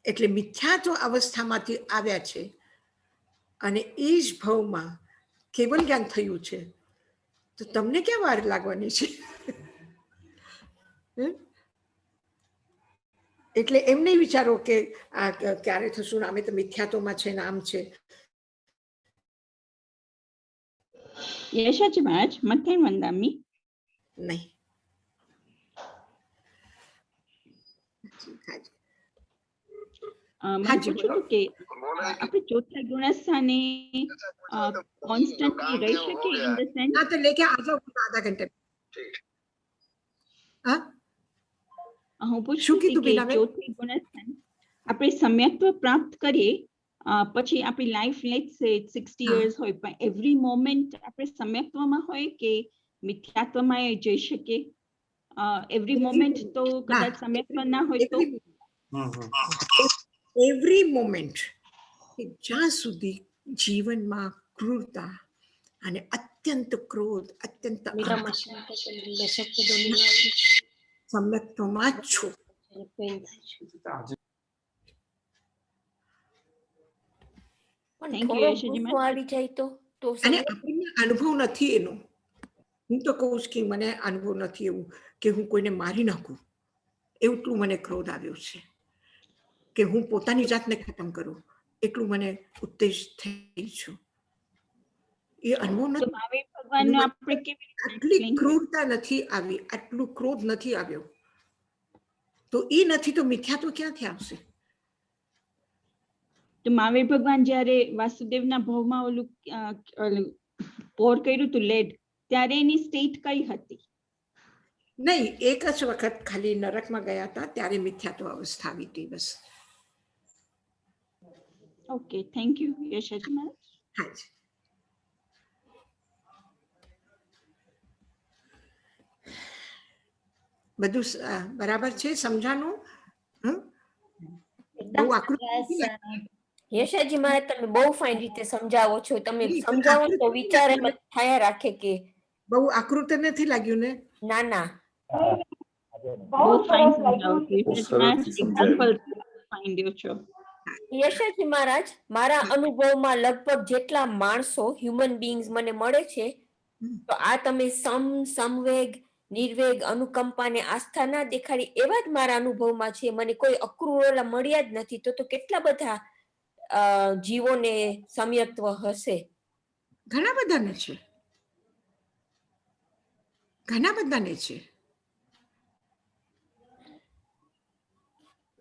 એટલે મિથ્યાત્વ અવસ્થામાંથી આવ્યા છે અને એ જ ભાવમાં કેવલ જ્ઞાન થયું છે. તો તમને ક્યાં વાર લાગવાની છે? એટલે એમ નહીં વિચારો કે આ ક્યારે થશું, અમે તો મિથ્યાત્વમાં છે ને આમ છે. યશાજી મહારાજ, મથેન વંદામી. નહીં. મને પૂછવું હતું કે આપણે ચોથા ગુણસ્થાને કોન્સ્ટન્ટલી રહી શકીએ ઇન ધ સેન્સ? हाँ तो लेके आ जाओ आधा घंटे. हाँ હું પૂછું કે ચોથા ગુણસ્થાન આપણે સમ્યક્ત્વ પ્રાપ્ત કરીએ પછી આપણી લાઈફ લેટ્સ સે 60 years હોય, પણ એવરી મોમેન્ટ આપણે સમ્યક્ત્વમાં હોય કે મિથ્યાત્વમાં જઈ શકીએ? એવરી મોમેન્ટ તો કદાચ સમ્યક્ત્વ ના હોય તો એવરી મોમેન્ટ જ્યાં સુધી જીવનમાં ક્રૂરતા અને અત્યંત ક્રોધ, અત્યંત સમ્યક્ત્વમાં જ છું. આવી જાય તો અને આપણને અનુભવ નથી એનો. હું તો કહું છું કે મને અનુભવ નથી એવું કે હું કોઈને મારી નાખું, એટલું મને ક્રોધ આવ્યો છે કે હું પોતાની જાતને ખતમ કરું, એટલું મને ઉત્તેજ થઈ છું. એ અનુભવ નથી. આટલી ક્રૂરતા નથી આવી, આટલું ક્રોધ નથી આવ્યો. તો એ નથી તો મિથ્યાત્વ ક્યાંથી આવશે? તો મહાવીર ભગવાન જયારે વાસુદેવના ભાવમાં ઓલું પોર કર્યું હતું લેડ, ત્યારે એની સ્ટેટ કઈ હતી? નહીં, એક જ વખત ખાલી નરકમાં ગયા હતા, ત્યારે મિથ્યાત્વ અવસ્થા આવી હતી બસ. ઓકે, થેન્ક યુ યશાજી મહારાજ. હા જ. બધું બરાબર છે? સમજાનું? બહુ આકૃતિ યશાજી મહારાજ, તમે બહુ ફાઇન રીતે સમજાવો છો. તમે સમજાવો તો વિચાર એમ થયા રાખે કે બહુ આકૃતિ નથી લાગ્યું ને? ના ના, બહુ ફાઇન સમજાવો છો એક્ઝામ્પલ ફાઇન દો છો. યશાજી મહારાજ, મારા અનુભવમાં લગભગ જેટલા માણસો હ્યુમન બીંગ્સ મને મળે છે, તો આ તમે સમવેગ, નિર્વેગ, અનુકંપા ને આસ્થા ના દેખાડી એવા જ મારા અનુભવમાં છે. મને કોઈ અક્રૂરોલા મળ્યા જ નથી. તો કેટલા બધા જીવોને સમ્યક્ત્વ હશે? ઘણા બધાને છે, ઘણા બધાને છે.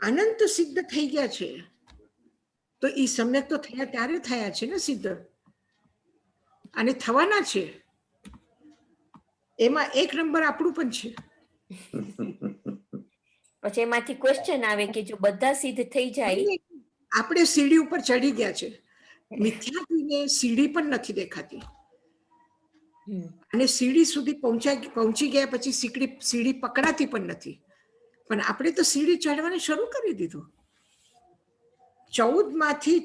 અનંત સિદ્ધ થઈ ગયા છે. તો એ સમ્યક તો થયા ત્યારે થયા છે ને સિદ્ધ, અને થવાના છે. એમાં એક નંબર આપણું પણ છે. પછી એમાંથી ક્વેશ્ચન આવે કે જો બધા સિદ્ધ થઈ જાય, આપણે સીડી ઉપર ચડી ગયા છે. મિથ્યાત્વને સીડી પણ નથી દેખાતી, અને સીડી સુધી પહોંચી ગયા પછી સીડી પકડાતી પણ નથી. પણ આપણે તો સીડી ચડવાનું શરૂ કરી દીધું. 14 માંથી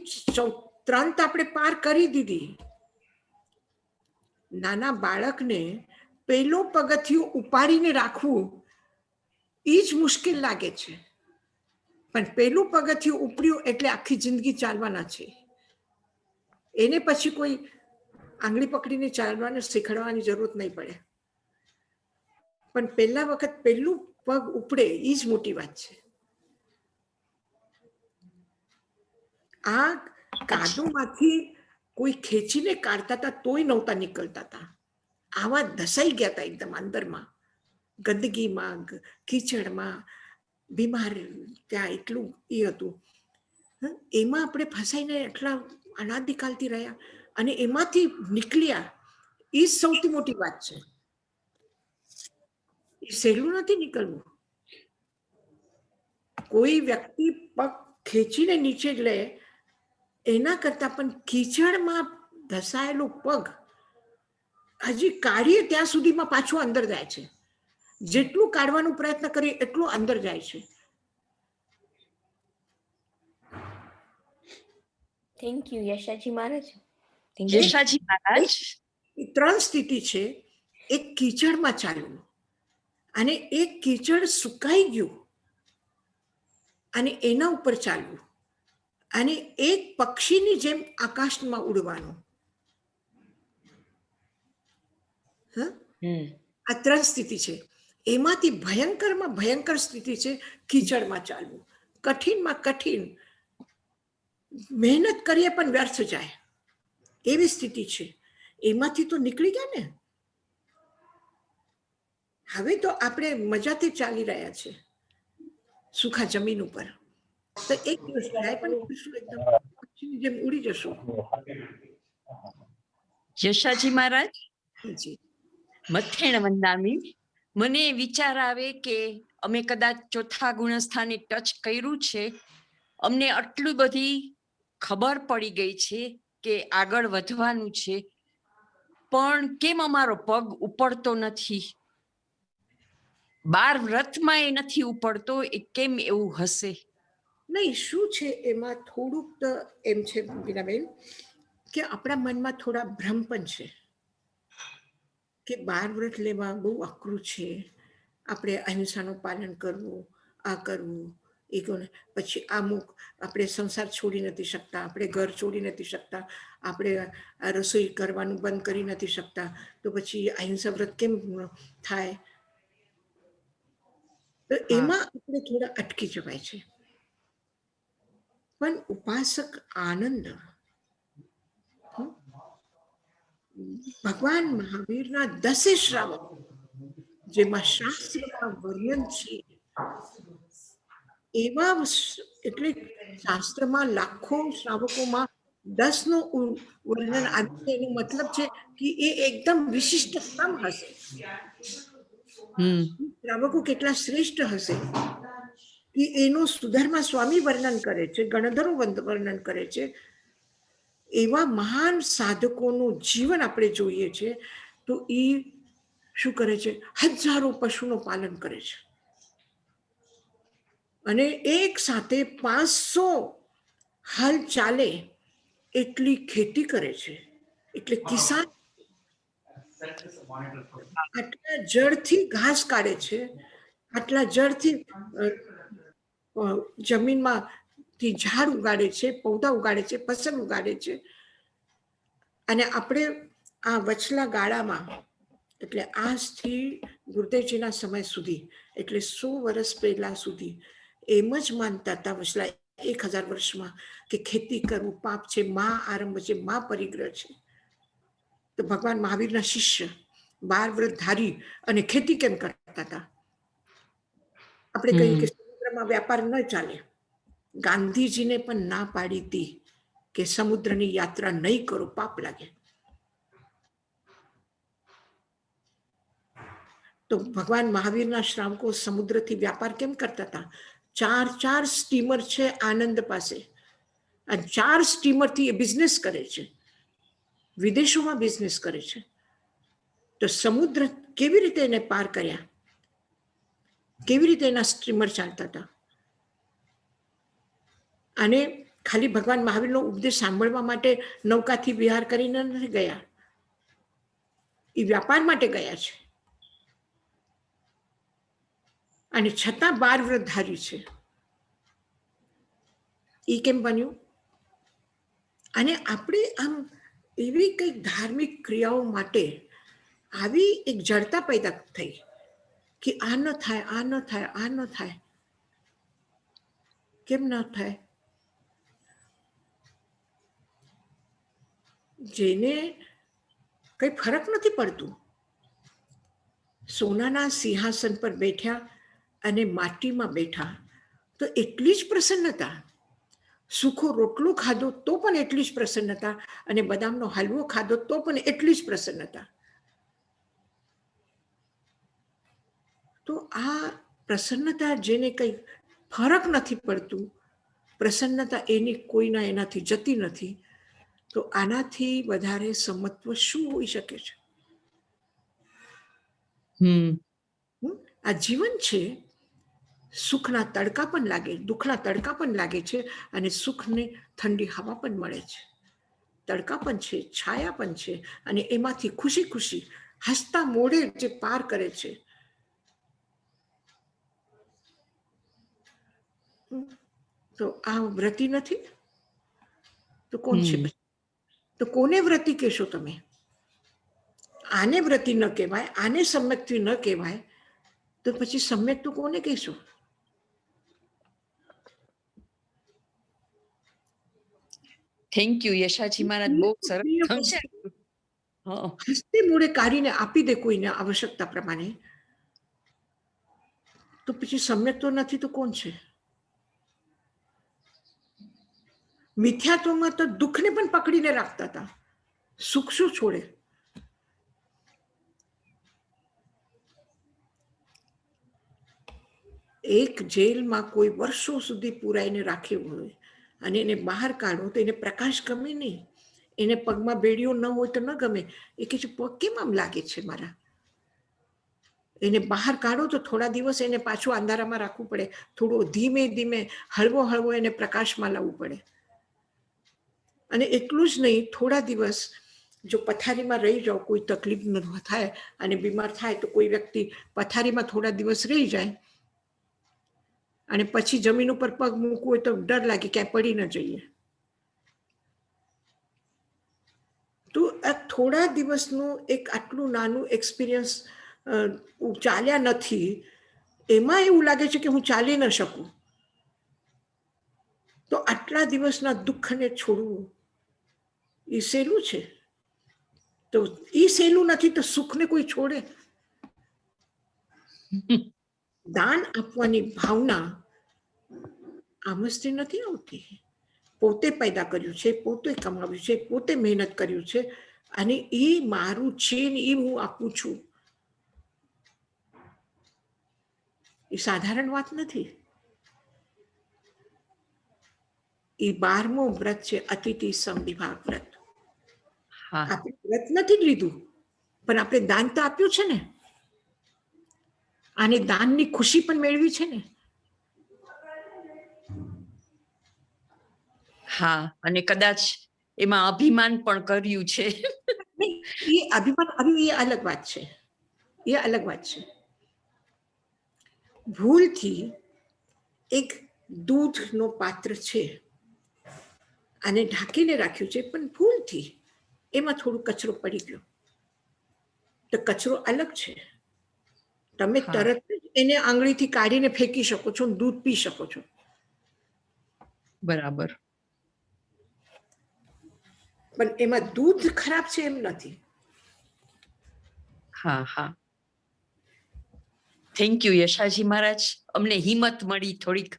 3 આપણે પાર કરી દીધી. નાના બાળકને પહેલું પગથિયું ઉપાડીને રાખવું એ જ મુશ્કેલ લાગે છે, પણ પહેલું પગથિયું ઉપડ્યું એટલે આખી જિંદગી ચાલવાના છે. એને પછી કોઈ આંગળી પકડીને ચાલવાનું શીખવાડવાની જરૂરત નહીં પડે, પણ પહેલા વખત પહેલું પગ ઉપડે એ જ મોટી વાત છે. આ કાદવમાંથી કોઈ ખેંચીને કાઢતા હતા તોય નહોતા નીકળતા હતા. આવા દસાઈ ગયા હતા એકદમ અંદરમાં. ગંદકીમાં, કીચડમાં, બીમાર, ત્યાં એટલું એ હતું. એમાં આપણે ફસાઈને એટલા અનાદિકાલથી રહ્યા અને એમાંથી નીકળ્યા, એ સૌથી મોટી વાત છે. એ સહેલું નથી નીકળવું. કોઈ વ્યક્તિ પગ ખેંચીને નીચે જ લે, એના કરતા પણ કીચડમાં ધસાયેલો પગ હજી કાઢીએ ત્યાં સુધીમાં પાછું અંદર જાય છે. જેટલું કાઢવાનો પ્રયત્ન કરીએ એટલું અંદર જાય છે. થેન્ક યુ યશાજી મહારાજ. યશાજી મહારાજ, 3 સ્થિતિ છે. એક કીચડમાં ચાલવું, અને એક કીચડ સુકાઈ ગયું અને એના ઉપર ચાલવું, અને એક પક્ષીની જેમ આકાશમાં ઉડવાનું. આ 3 સ્થિતિ છે. એમાંથી ભયંકરમાં ભયંકર સ્થિતિ છે કીચડમાં ચાલવું. કઠિનમાં કઠિન, મહેનત કરીએ પણ વ્યર્થ જાય એવી સ્થિતિ છે. એમાંથી તો નીકળી ગયા ને. હવે તો આપણે મજાથી ચાલી રહ્યા છે સુખા જમીન ઉપર. તો એક દિવસ જાય પણ એકદમ પક્ષીની જેમ ઉડી જશું. યશાજી મહારાજ, જી, મથેણ વંદામી. મને વિચાર આવે કે અમે કદાચ ચોથા ગુણસ્થાને ટચ કર્યું છે, અમને આટલી બધી ખબર પડી ગઈ છે કે આગળ વધવાનું છે, પણ કેમ અમારો પગ ઉપડતો નથી? 12 વ્રતમાં એ નથી ઉપડતો, એ કેમ એવું હશે? નહીં, શું છે એમાં થોડુંક તો એમ છે બીનાબેન, કે આપણા મનમાં થોડા ભ્રમ પણ છે કે 12 વ્રત લેવા બહુ અઘરું છે, આપણે અહિંસાનું પાલન કરવું, આ કરવું, એ કરવું, પછી અમુક આપણે સંસાર છોડી નથી શકતા, આપણે ઘર છોડી નથી શકતા, આપણે રસોઈ કરવાનું બંધ કરી નથી શકતા, તો પછી અહિંસા વ્રત કેમ થાય? તો એમાં આપણે થોડા અટકી જવાય છે. પણ ઉપાસક આનંદ, ભગવાન મહાવીરના 10 શ્રાવક, જેમાં શાસ્ત્રમાં વર્ણન છે એવા, એટલે શાસ્ત્રમાં લાખો શ્રાવકોમાં 10 નું વર્ણન આવ્યું. એનો મતલબ છે કે એ એકદમ વિશિષ્ટતમ હશે. શ્રાવકો કેટલા શ્રેષ્ઠ હશે કે એનું સુધર્મા સ્વામી વર્ણન કરે છે, ગણધરો વર્ણન કરે છે. એવા મહાન સાધકોનું જીવન આપણે જોઈએ છે તો એ શું કરે છે? હજારો પશુનું પાલન કરે છે, અને એક સાથે 500 હાલ ચાલે એટલી ખેતી કરે છે. એટલે કિસાન આટલા જળથી ઘાસ કાઢે છે, આટલા જળથી જમીનમાંથી ઝાડ ઉગાડે છે, પૌધા ઉગાડે છે, ફસલ ઉગાડે છે. અને આપણે આ વચલા ગાળામાં, એટલે આજથી ગુરુદેવજીના સમય સુધી, એટલે 100 વર્ષ પહેલા સુધી એમ જ માનતા હતા વચલા 1000 વર્ષમાં કે ખેતી કરવું પાપ છે, મા આરંભ છે, મા પરિગ્રહ છે. તો ભગવાન મહાવીરના શિષ્ય 12 વ્રત ધારી અને ખેતી કેમ કરતા હતા? આપણે કહીએ કે સમુદ્રમાં વ્યાપાર ન ચાલે. ગાંધીજીને પણ ના પાડી હતી કે સમુદ્રની યાત્રા નહીં કરો, પાપ લાગે. તો ભગવાન મહાવીરના શ્રાવકો સમુદ્રથી વ્યાપાર કેમ કરતા હતા? 4 સ્ટીમર છે આનંદ પાસે, અને 4 સ્ટીમરથી એ બિઝનેસ કરે છે, વિદેશોમાં બિઝનેસ કરે છે. તો સમુદ્ર કેવી રીતે એને પાર કર્યા? કેવી રીતે એના સ્ટીમર ચાલતા હતા? અને ખાલી ભગવાન મહાવીરનો ઉપદેશ સાંભળવા માટે નૌકાથી વિહાર કરીને નથી ગયા, એ વ્યાપાર માટે ગયા છે. અને છતાં 12 વ્રત ધારી છે. એ કેમ બન્યું? અને આપણે આમ એવી કંઈક ધાર્મિક ક્રિયાઓ માટે આવી એક જડતા પેદા થઈ કે આ ન થાય, આ ન થાય, આ ન થાય. કેમ ન થાય? જેને કઈ ફરક નથી પડતું, સોનાના સિંહાસન પર બેઠ્યા અને માટીમાં બેઠા તો એટલી જ પ્રસન્નતા. સૂકો રોટલો ખાધો તો પણ એટલી જ પ્રસન્નતા, અને બદામનો હલવો ખાધો તો પણ એટલી જ પ્રસન્નતા. તો આ પ્રસન્નતા જેને કંઈ ફરક નથી પડતું, પ્રસન્નતા એની કોઈના એનાથી જતી નથી, તો આનાથી વધારે સમત્વ શું હોઈ શકે છે? આ જીવન છે. સુખના તડકા પણ લાગે, દુઃખના તડકા પણ લાગે છે, અને સુખને ઠંડી હવા પણ મળે છે. તડકા પણ છે, છાયા પણ છે, અને એમાંથી ખુશી ખુશી હસતા મોઢે જે પાર કરે છે. તો આ વ્રતી નથી તો કોણ છે? તો કોને વ્રતી કહેશો તમે? આને વ્રતી ન કહેવાય, આને સમ્યક્તિ ન કહેવાય, તો પછી સમ્યક તો કોને કહેશો? થેન્ક યુ યશાજી મહારાજ, બહુ સરસ સમજાવ્યું. હસ્તે મોઢે કાઢીને આપી દે કોઈને આવશ્યકતા પ્રમાણે, તો પછી સમ્યક તો નથી તો કોણ છે? મિથ્યાત્વમાં તો દુઃખને પણ પકડીને રાખતા હતા, સુખ શું છોડે? એક જેલમાં કોઈ વર્ષો સુધી પુરાઈને રાખ્યું હોય અને એને બહાર કાઢો તો એને પ્રકાશ ગમે નહીં. એને પગમાં બેડીઓ ન હોય તો ન ગમે. એ કહે છે પગ કેમ આમ લાગે છે મારા? એને બહાર કાઢો તો થોડા દિવસ એને પાછું અંધારામાં રાખવું પડે, થોડું ધીમે ધીમે હળવો હળવો એને પ્રકાશમાં લાવવું પડે. અને એટલું જ નહીં, થોડા દિવસ જો પથારીમાં રહી જાઓ, કોઈ તકલીફ ન થાય અને બીમાર થાય તો કોઈ વ્યક્તિ પથારીમાં થોડા દિવસ રહી જાય અને પછી જમીન ઉપર પગ મૂકવું હોય તો ડર લાગે ક્યાંય પડી ન જઈએ. તો આ થોડા દિવસનું એક આટલું નાનું એક્સપિરિયન્સ ચાલ્યા નથી, એમાં એવું લાગે છે કે હું ચાલી ન શકું. તો આટલા દિવસના દુઃખને છોડવું એ સહેલું છે? તો એ સહેલું નથી તો સુખને કોઈ છોડે? દાન આપવાની ભાવના આમસ્તી નથી આવતી. પોતે પેદા કર્યું છે, પોતે કમાવ્યું છે, પોતે મહેનત કર્યું છે, અને એ મારું છે ને એ હું આપું છું. એ સાધારણ વાત નથી. એ 12મો વ્રત છે, અતિથિ સમવિભાગ વ્રત. આપણે વ્રત નથી લીધું, પણ આપણે દાન તો આપ્યું છે ને, અને દાનની ખુશી પણ મેળવી છે ને. હા, અને કદાચ એમાં અભિમાન પણ કર્યું છે. એ અભિમાન એ અલગ વાત છે, એ અલગ વાત છે. ભૂલથી એક દૂધનો પાત્ર છે અને ઢાંકીને રાખ્યું છે, પણ ભૂલથી એમાં થોડું કચરો પડી ગયો, તો કચરો અલગ છે. તમે તરત જ એને આંગળીથી કાઢીને ફેંકી શકો છો, દૂધ પી શકો છો. બરાબર. પણ એમાં દૂધ ખરાબ છે એમ નથી. હા હા, થેન્ક યુ યશાજી મહારાજ, અમને હિંમત મળી થોડીક.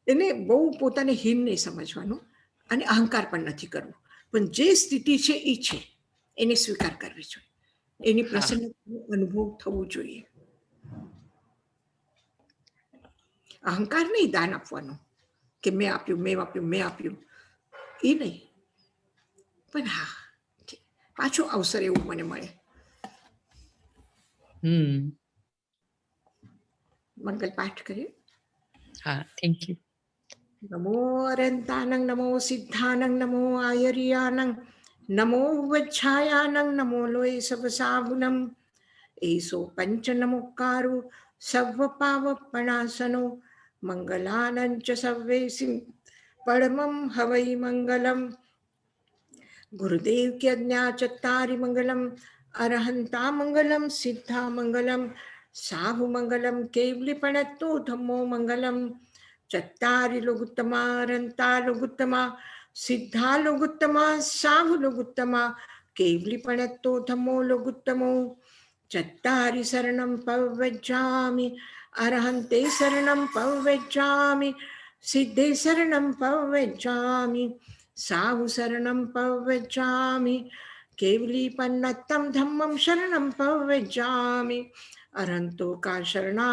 એને બહુ પોતાને હીન નહીં સમજવાનું અને અહંકાર પણ નથી કરવો, પણ જે સ્થિતિ છે એ છે એને સ્વીકાર કરવી જોઈએ, એની પ્રસન્નતાનો અનુભવ થવો જોઈએ. અહંકાર નહીં દાન આપવાનું કે મેં આપ્યું, મેં આપ્યું, મેં આપ્યું, એ નહીં. પણ હા, પાછો અવસર એવું મને મળે. મંગલ પાઠ કરીએ. હા, થેન્ક યુ. નમો અરંતાનંગ, નમો સિદ્ધાનંગ, નમો આયર્યાનંગ, નમો વચ્છાયાનંગ, નમો લોય સવસાહુનમ. એસો પંચ નમોકારો સર્વ પાવપણાસનો મંગલાનંચ સર્વેસિં પરમં હવૈ મંગલમ. ગુરુદેવ की आज्ञा चत्तारि मंगलम, अरहंता मंगलम, सिद्धा मंगलम, साहु मंगलम, केवली प्रणतो धम्मो मंगलम. चत्तारि लोगुत्तमा, अरहंता लोगुत्तमा, सिद्धा लोगुत्तमा, साहु लोगुत्तमा, केवलीपणत्तो धम्मो लोगुत्तमो चत्तारि शरणं पव्यजामि अरहन्ते शरणं पव्यजामि सिद्धे शरणं पव्यजामि साहु शरणं पव्यजामि केवलीपन्नत्तं धम्मं शरणं पव्यजामि अरहंतों का शरणा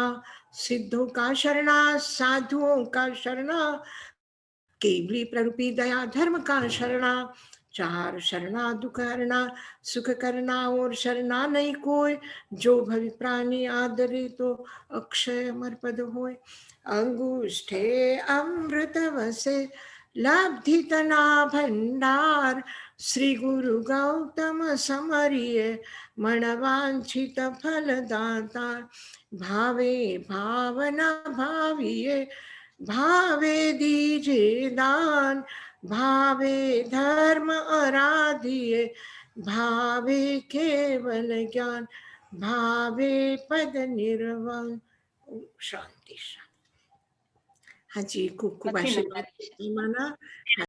सिद्धों का शरणा साधुओं का शरणा केवली प्ररूपी दया धर्म का शरणा चार शरणा दुख हरणा सुख करना और शरणा नहीं कोई जो भवि प्राणी आदरे तो अक्षय अमर पद होय अंगुष्ठे अमृत वसे लब्धि तना भंडार श्री गुरु गौतम समरिये मनवांछित फल दाता भावे भावना भाविये भावे दीजे दान भावे धर्म आराधिए भावे केवल ज्ञान भावे पद निर्वाण शांति शांति। हाँ जी, खूब खूब आशीर्वाद माना।